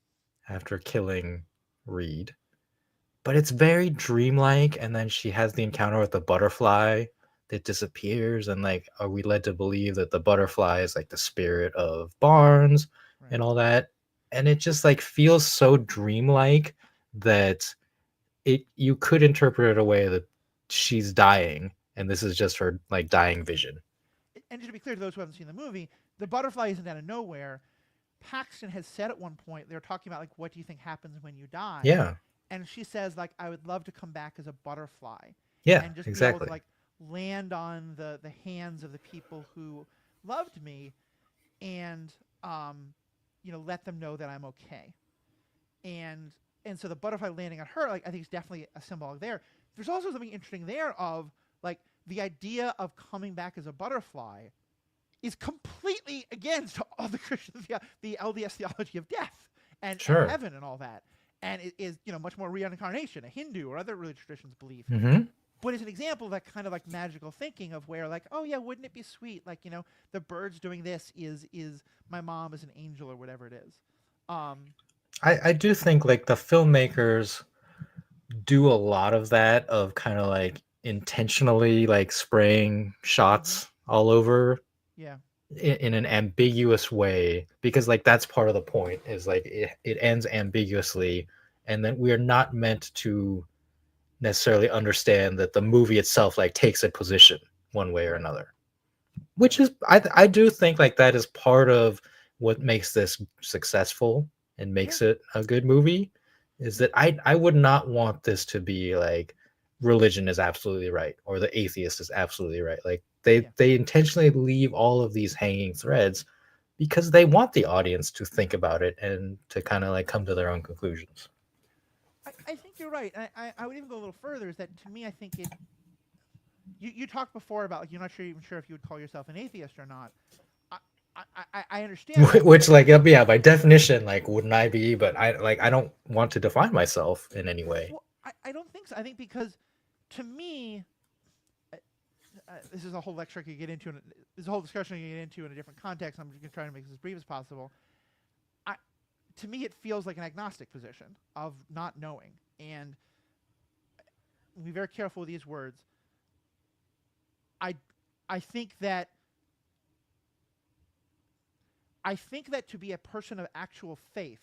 after killing Reed, but it's very dreamlike. And then she has the encounter with the butterfly that disappears, and like, are we led to believe that the butterfly is like the spirit of Barnes right. and all that? And it just like feels so dreamlike that it you could interpret it a way that she's dying and this is just her like dying vision. And just to be clear to those who haven't seen the movie, the butterfly isn't out of nowhere. Paxton has said at one point they're talking about like what do you think happens when you die, Yeah, and she says like I would love to come back as a butterfly, yeah, and just be able to exactly. like land on the hands of the people who loved me, and let them know that I'm okay. And and so the butterfly landing on her, like I think is definitely a symbolic there. There's also something interesting there of like the idea of coming back as a butterfly is completely against all the Christian the LDS theology of death and Sure. heaven and all that, and it is much more reincarnation, a Hindu or other religious traditions belief. Mm-hmm. But it's an example of that kind of like magical thinking of where like oh yeah, wouldn't it be sweet like the birds doing this is my mom is an angel or whatever it is. Um, I do think like the filmmakers do a lot of that of kind of like intentionally like spraying mm-hmm. shots all over Yeah, in an ambiguous way, because like that's part of the point, is like it ends ambiguously, and then we are not meant to necessarily understand that the movie itself like takes a position one way or Right. another, which Right. is I do think like that is part of what makes this successful and Yeah. makes it a good movie, is Yeah. that I would not want this to be like religion is absolutely right or the atheist is absolutely right. Like Yeah. they intentionally leave all of these hanging threads because they want the audience to think about it and to kind of like come to their own conclusions. I think you're right. I would even go a little further. Is that to me? I think it. You talked before about like you're not sure even sure if you would call yourself an atheist or not. I I understand that, but Which like yeah, by definition like wouldn't I be, but I don't want to define myself in any way. well, I don't think so. I think because to me, uh, this is a whole lecture I could get into, and this is a whole discussion I could get into in a different context. I'm just going to try to make this as brief as possible. I, to me, it feels like an agnostic position of not knowing, and be very careful with these words. I, I think that I think that to be a person of actual faith,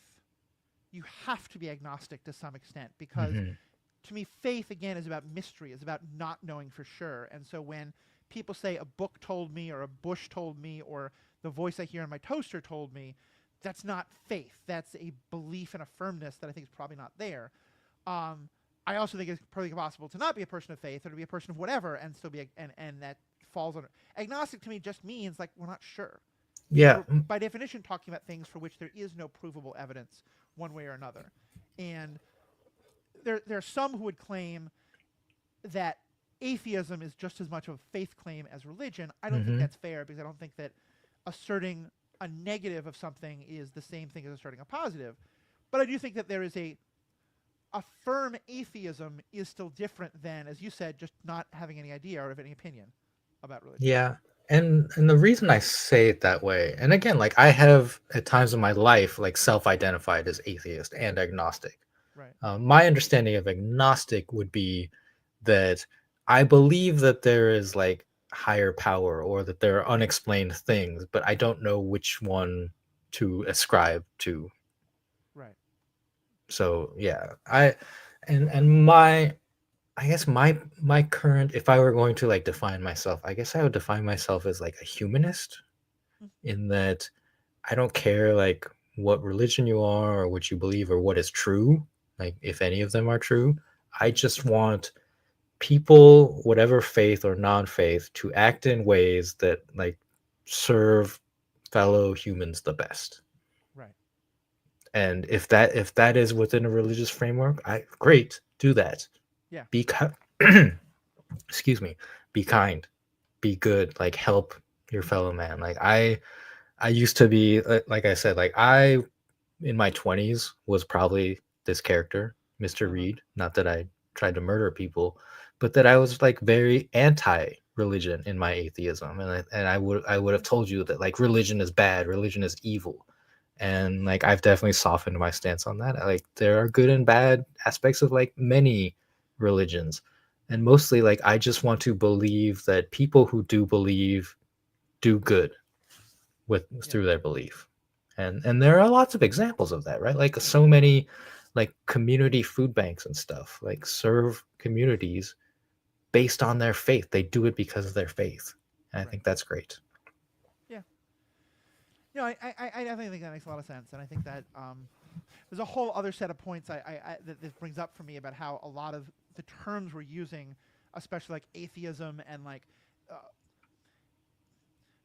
you have to be agnostic to some extent because Hmm. to me, faith again is about mystery, is about not knowing for sure. And so when people say a book told me, or a bush told me, or the voice I hear in my toaster told me, that's not faith. That's a belief and a firmness that I think is probably not there. Um, I also think it's probably possible to not be a person of faith or to be a person of whatever and still be and that falls under agnostic. To me just means like we're not sure. Yeah. We're by definition talking about things for which there is no provable evidence one way or another. And there are some who would claim that atheism is just as much of a faith claim as religion. I don't think Hmm. that's fair because I don't think that asserting a negative of something is the same thing as asserting a positive. But I do think that there is a firm atheism is still different than, as you said, just not having any idea or of any opinion about religion. Yeah. And the reason I say it that way, and again, like I have at times in my life like self-identified as atheist and agnostic. Right. My understanding of agnostic would be that I believe that there is like higher power or that there are unexplained things, but I don't know which one to ascribe to. Right. So yeah, and my I guess my current, if I were going to like define myself, I guess I would define myself as like a humanist, Mm. in that I don't care like what religion you are or what you believe or what is true, like if any of them are true. I Right. just want people, whatever faith or non-faith, to act in ways that like serve fellow humans the best. Right. And if that is within a religious framework, I great, do that. Yeah. Be excuse me, be kind, be good, like help your fellow man. Like I used to be like I said, like I in my 20s was probably this character, Mr. Uh huh. Reed. Not that I tried to murder people, but that I was like very anti religion in my atheism, and I would have Yeah. told you that like religion is bad, religion is evil. And like I've definitely softened my stance on that. Like there are good and bad aspects of like many religions. And mostly like I just want to believe that people who do believe do good with Yeah. through their belief. And there are lots of examples of that, right? Like so many like community food banks and stuff like serve communities based on their faith. They do it because of their faith, and I Right. think that's great. Yeah. No, I definitely think that makes a lot of sense, and I think that there's a whole other set of points that this brings up for me about how a lot of the terms we're using, especially like atheism and like uh,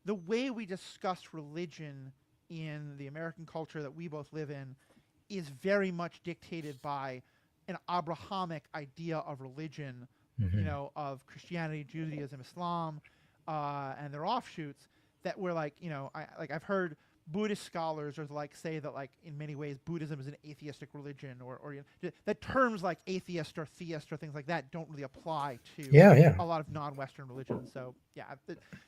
the way we discuss religion in the American culture that we both live in, is very much dictated by an Abrahamic idea of religion, you Hmm. know, of Christianity, Judaism, Islam, and their offshoots. That were like, you know, I've heard Buddhist scholars or like say that like in many ways Buddhism is an atheistic religion, or you know, that terms like atheist or theist or things like that don't really apply to Yeah, yeah. a lot of non-Western religions. So yeah,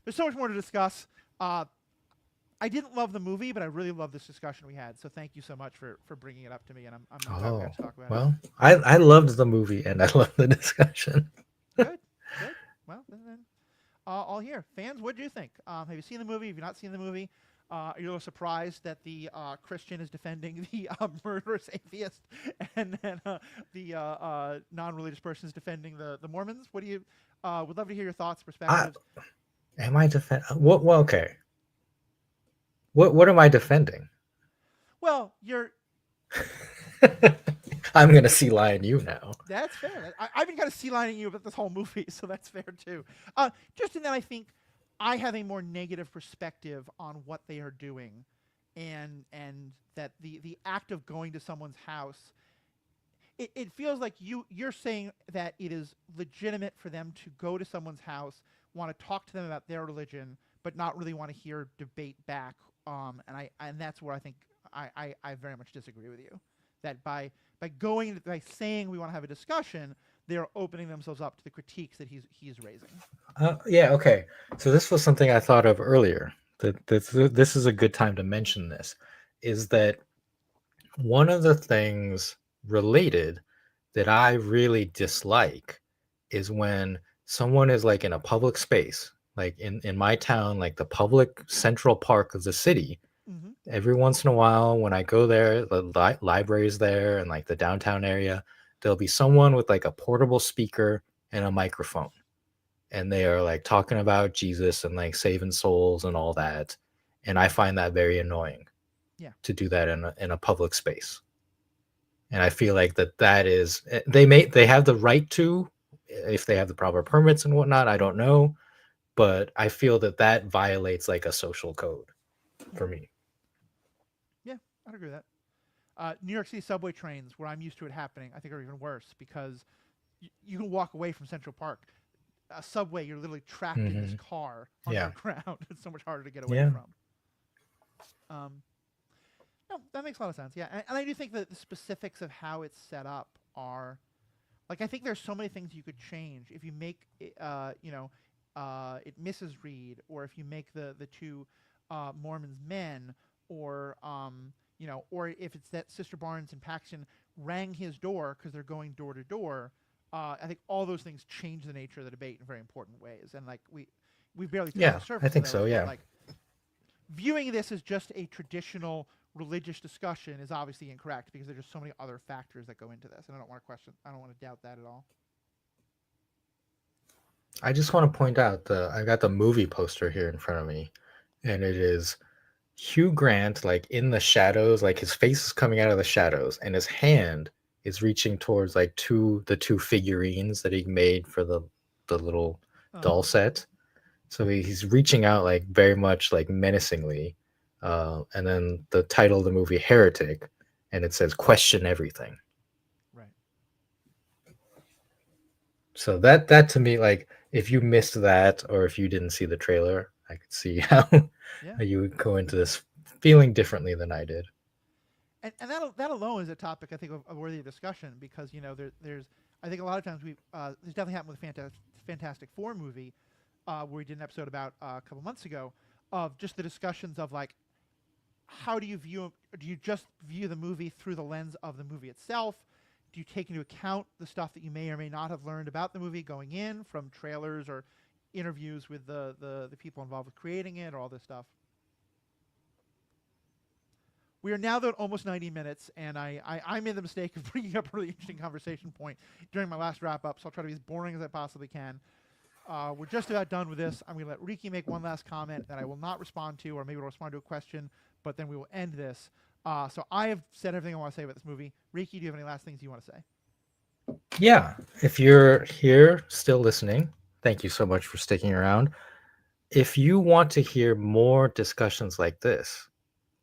there's so much more to discuss. Uh, I didn't love the movie, but I really love this discussion we had. So thank you so much for bringing it up to me, and I'm glad we Oh, got to talk about it. well, I loved the movie and I loved the discussion. Good, good. Well, then all here. Fans, what do you think? Have you seen the movie? Have you not seen the movie? Are you a little surprised that the Christian is defending the murderous atheist, and then the non-religious person is defending the Mormons? What do you? Would love to hear your thoughts, I perspectives. am I defend what? Well, okay. What am I defending? Well, you're I'm gonna see lion you now. that's fair. I've been kind of sea lining you about this whole movie, so that's fair too. Just in that, I think I have a more negative perspective on what they are doing, and that the act of going to someone's house, it feels like you're saying that it is legitimate for them to go to someone's house, want to talk to them about their religion, but not really want to hear debate back. And that's where I think I very much disagree with you. That by saying we want to have a discussion, they're opening themselves up to the critiques that he's raising. Yeah, okay. So this was something I thought of earlier. That this is a good time to mention this. Is that one of the things related that I really dislike is when someone is like in a public space, like in my town, like the public central park of the city. Mm-hmm. Every once in a while, when I go there, the library's there and like the downtown area, there'll be someone with like a portable speaker and a microphone. And they are like talking about Jesus and like saving souls and all that. And I find that very annoying Yeah. to do that in a public space. And I feel like that is they have the right to, if they have the proper permits and whatnot. I don't know, but I feel that violates like a social code for Mm-hmm. me. Yeah, I'd agree with that. New York City subway trains, where I'm used to it happening, I think are even worse because you can walk away from Central Park. A subway, you're literally trapped in this Hmm. car Yeah, underground. It's so much harder to get away yeah, from. Um, no, that makes a lot of sense. Yeah, and I do think that the specifics of how it's set up are like I think there's so many things you could change if you make it Mrs. Reed, or if you make the two Mormons men, or or if it's that Sister Barnes and Paxton rang his door because they're going door to door. I think all those things change the nature of the debate in very important ways, and like we barely touched yeah. the I surface of think those, so. but Yeah. like viewing this as just a traditional religious discussion is obviously incorrect because there's just so many other factors that go into this, and I don't want to doubt that at all. I just want to point out I got the movie poster here in front of me, and it is Hugh Grant like in the shadows, like his face is coming out of the shadows, and his hand is reaching towards like the two figurines that he made for the little Uh doll huh. set. So he's reaching out like very much like menacingly, and then the title of the movie Heretic, and it says question everything. Right. So that to me, like if you missed that or if you didn't see the trailer, I could see how Yeah. you would go into this feeling differently than I did. And that alone is a topic I think of worthy of discussion because there's I think a lot of times this definitely happened with Fantastic Four movie where we did an episode about a couple months ago of just the discussions of like how do you just view the movie through the lens of the movie itself? Do you take into account the stuff that you may or may not have learned about the movie going in from trailers or interviews with the people involved with creating it or all this stuff? We are now at almost 90 minutes, and I made the mistake of bringing up a really interesting conversation point during my last wrap up, so I'll try to be as boring as I possibly can. We're just about done with this. I'm going to let Riki make one last comment that I will not respond to, or maybe I'll respond to a question, but then we will end this. So I have said everything I want to say about this movie. Riki, do you have any last things you want to say? Yeah, if you're here still listening, thank you so much for sticking around. If you want to hear more discussions like this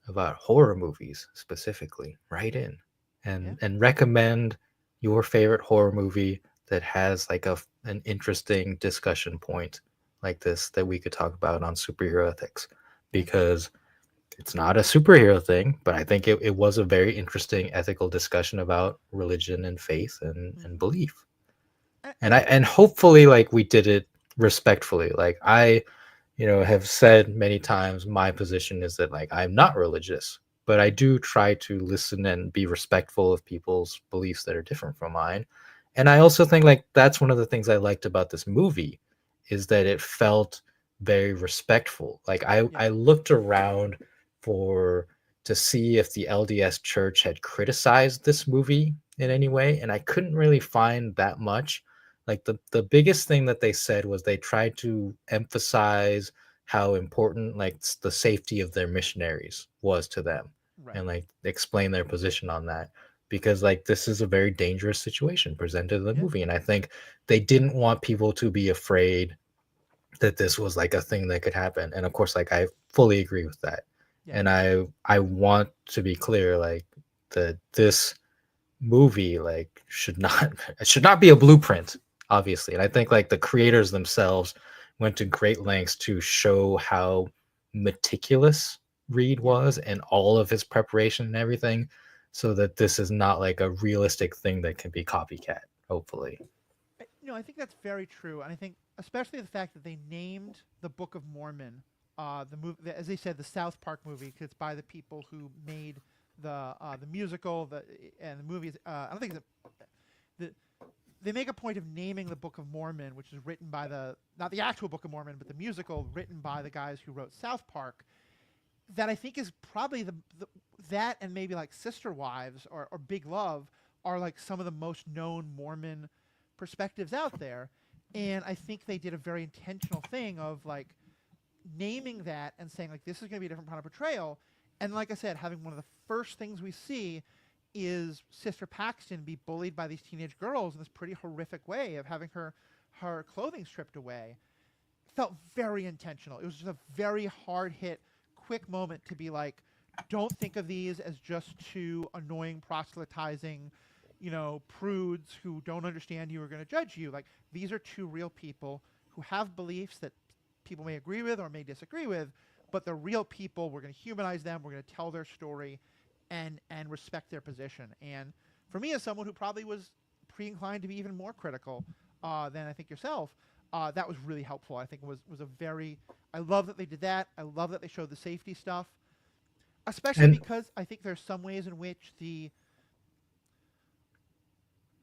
about horror movies specifically, write in Yeah? and recommend your favorite horror movie that has like an interesting discussion point like this that we could talk about on superhero ethics, Yeah. because it's not a superhero thing, but I think it was a very interesting ethical discussion about religion and faith and Mm-hmm. belief. And And I and hopefully like we did it respectfully. Like I, have said many times my position is that like I'm not religious, but I do try to listen and be respectful of people's beliefs that are different from mine. And I also think like that's one of the things I liked about this movie is that it felt very respectful. Like Yeah. I looked around for to see if the LDS church had criticized this movie in any way, and I couldn't really find that much. Like the biggest thing that they said was they tried to emphasize how important like the safety of their missionaries was to them, Right. and like explain their position on that, because like this is a very dangerous situation presented in the Yeah. movie, and I think they didn't want people to be afraid that this was like a thing that could happen. And of course, like I fully agree with that. Yeah. And I want to be clear, like that this movie like should not it should not be a blueprint, obviously. And I think like the creators themselves went to great lengths to show how meticulous Reed Yeah. was and all of his preparation and everything, so that this is not like a realistic thing that can be copycat, hopefully. No, I think that's very true, and I think especially the fact that they named the Book of Mormon, the movie, as they said, the South Park movie, because it's by the people who made the musical, and the movies. I don't think it's the they make a point of naming the Book of Mormon, which is written by the not the actual Book of Mormon, but the musical written by the guys who wrote South Park. That I think is probably the that and maybe like Sister Wives or Big Love are like some of the most known Mormon perspectives out there. And I think they did a very intentional thing of like naming that and saying like this is going to be a different kind of portrayal. And like I said, having one of the first things we see is Sister Paxton be bullied by these teenage girls in this pretty horrific way of having her clothing stripped away. Felt very intentional. It was just a very hard hit, quick moment to be like, don't think of these as just two annoying proselytizing, prudes who don't understand you or going to judge you. Like these are two real people who have beliefs that people may agree with or may disagree with, but they're real people. We're going to humanize them. We're going to tell their story, and respect their position. And for me, as someone who probably was pre-inclined to be even more critical than I think yourself, that was really helpful. I think was a very. I love that they did that. I love that they showed the safety stuff, especially And because I think there's some ways in which the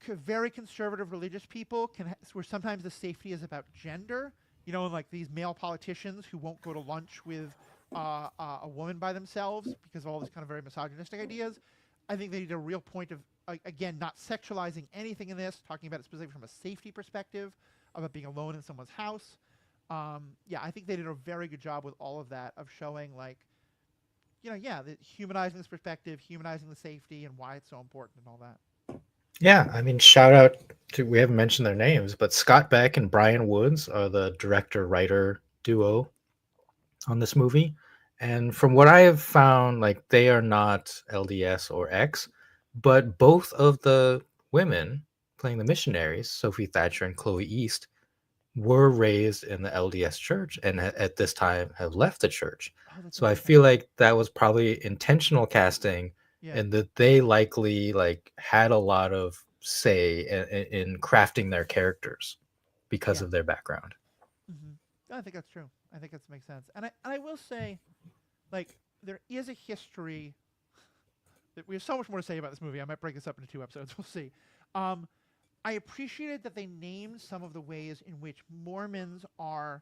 very conservative religious people where sometimes the safety is about gender. And like these male politicians who won't go to lunch with a woman by themselves because of all these kind of very misogynistic ideas. I think they need a real point of again not sexualizing anything in this, talking about it specifically from a safety perspective about being alone in someone's house. Yeah, I think they did a very good job with all of that of showing like, yeah, humanizing this perspective, humanizing the safety, and why it's so important and all that. yeah, I mean, shout out to, we haven't mentioned their names, but Scott Beck and Brian Woods are the director writer duo on this movie. And from what I have found, like they are not LDS or X, but both of the women playing the missionaries, Sophie Thatcher and Chloe East, were raised in the LDS church and at this time have left the church. Oh, that's So I interesting. feel like that was probably intentional casting, Yeah, and that they likely like had a lot of say in crafting their characters because yeah. of their background. hmm I think that's true. I think that makes sense. And I will say, like, there is a history. We have so much more to say about this movie. I might break this up into two episodes. We'll see. Um, I appreciated that they named some of the ways in which Mormons are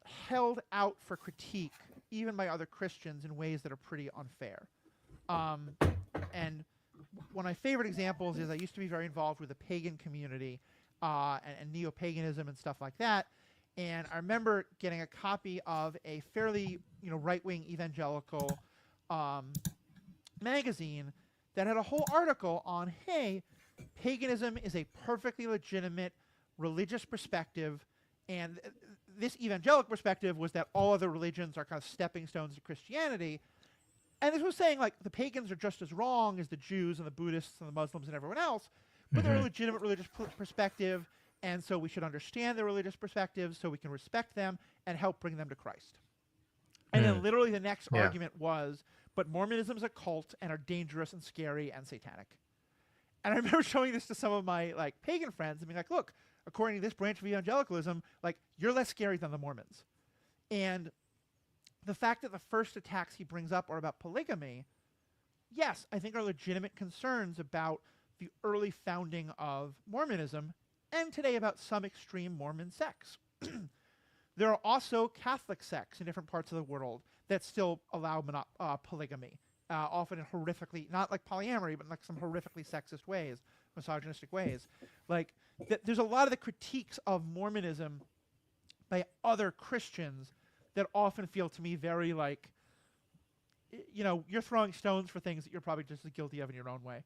held out for critique, even by other Christians, in ways that are pretty unfair. Um, and one of my favorite examples is I used to be very involved with the pagan community and neo-paganism and stuff like that. And I remember getting a copy of a fairly right-wing evangelical um, magazine that had a whole article on, hey, paganism is a perfectly legitimate religious perspective, and this evangelical perspective was that all other religions are kind of stepping stones to Christianity. And this was saying like the pagans are just as wrong as the Jews and the Buddhists and the Muslims and everyone else, but they're a Hmm. legitimate religious perspective, and so we should understand their religious perspectives so we can respect them and help bring them to Christ. And Hmm. then literally the next Yeah. argument was, but Mormonism is a cult and are dangerous and scary and satanic. And I remember showing this to some of my like pagan friends and being like, look, according to this branch of evangelicalism, like you're less scary than the Mormons. And the fact that the first attacks he brings up are about polygamy, yes, I think are legitimate concerns about the early founding of Mormonism. and today about some extreme Mormon sects. There are also Catholic sects in different parts of the world that still allow polygamy, often in horrifically, not like polyamory, but like some horrifically sexist ways, misogynistic ways. Like, there's a lot of the critiques of Mormonism by other Christians that often feel to me very like, you're throwing stones for things that you're probably just as guilty of in your own way.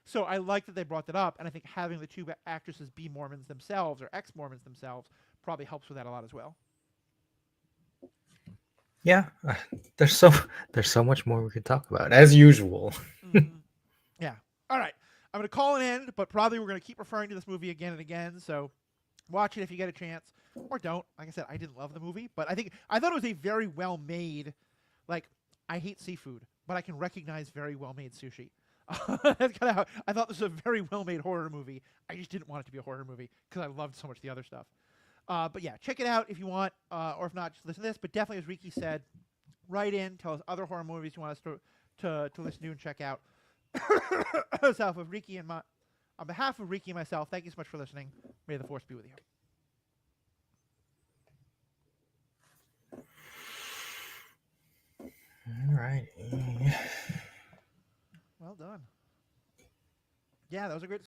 So I like that they brought that up, and I think having the two actresses be Mormons themselves or ex-Mormons themselves probably helps with that a lot as well. Yeah, there's so much more we could talk about as usual. Mm-hmm. Yeah. All right. I'm going to call an end, but probably we're going to keep referring to this movie again and again. So watch it if you get a chance, or don't. Like I said, I didn't love the movie, but I thought it was a very well made. Like, I hate seafood, but I can recognize very well made sushi. That's kind of how I thought this was a very well made horror movie. I just didn't want it to be a horror movie because I loved so much the other stuff. But yeah, check it out if you want, or if not, just listen to this. But definitely, as Riki said, write in, tell us other horror movies you want us to listen to and check out. On behalf of Riki and myself, thank you so much for listening. May the force be with you. All right. Well done. Yeah, that was a great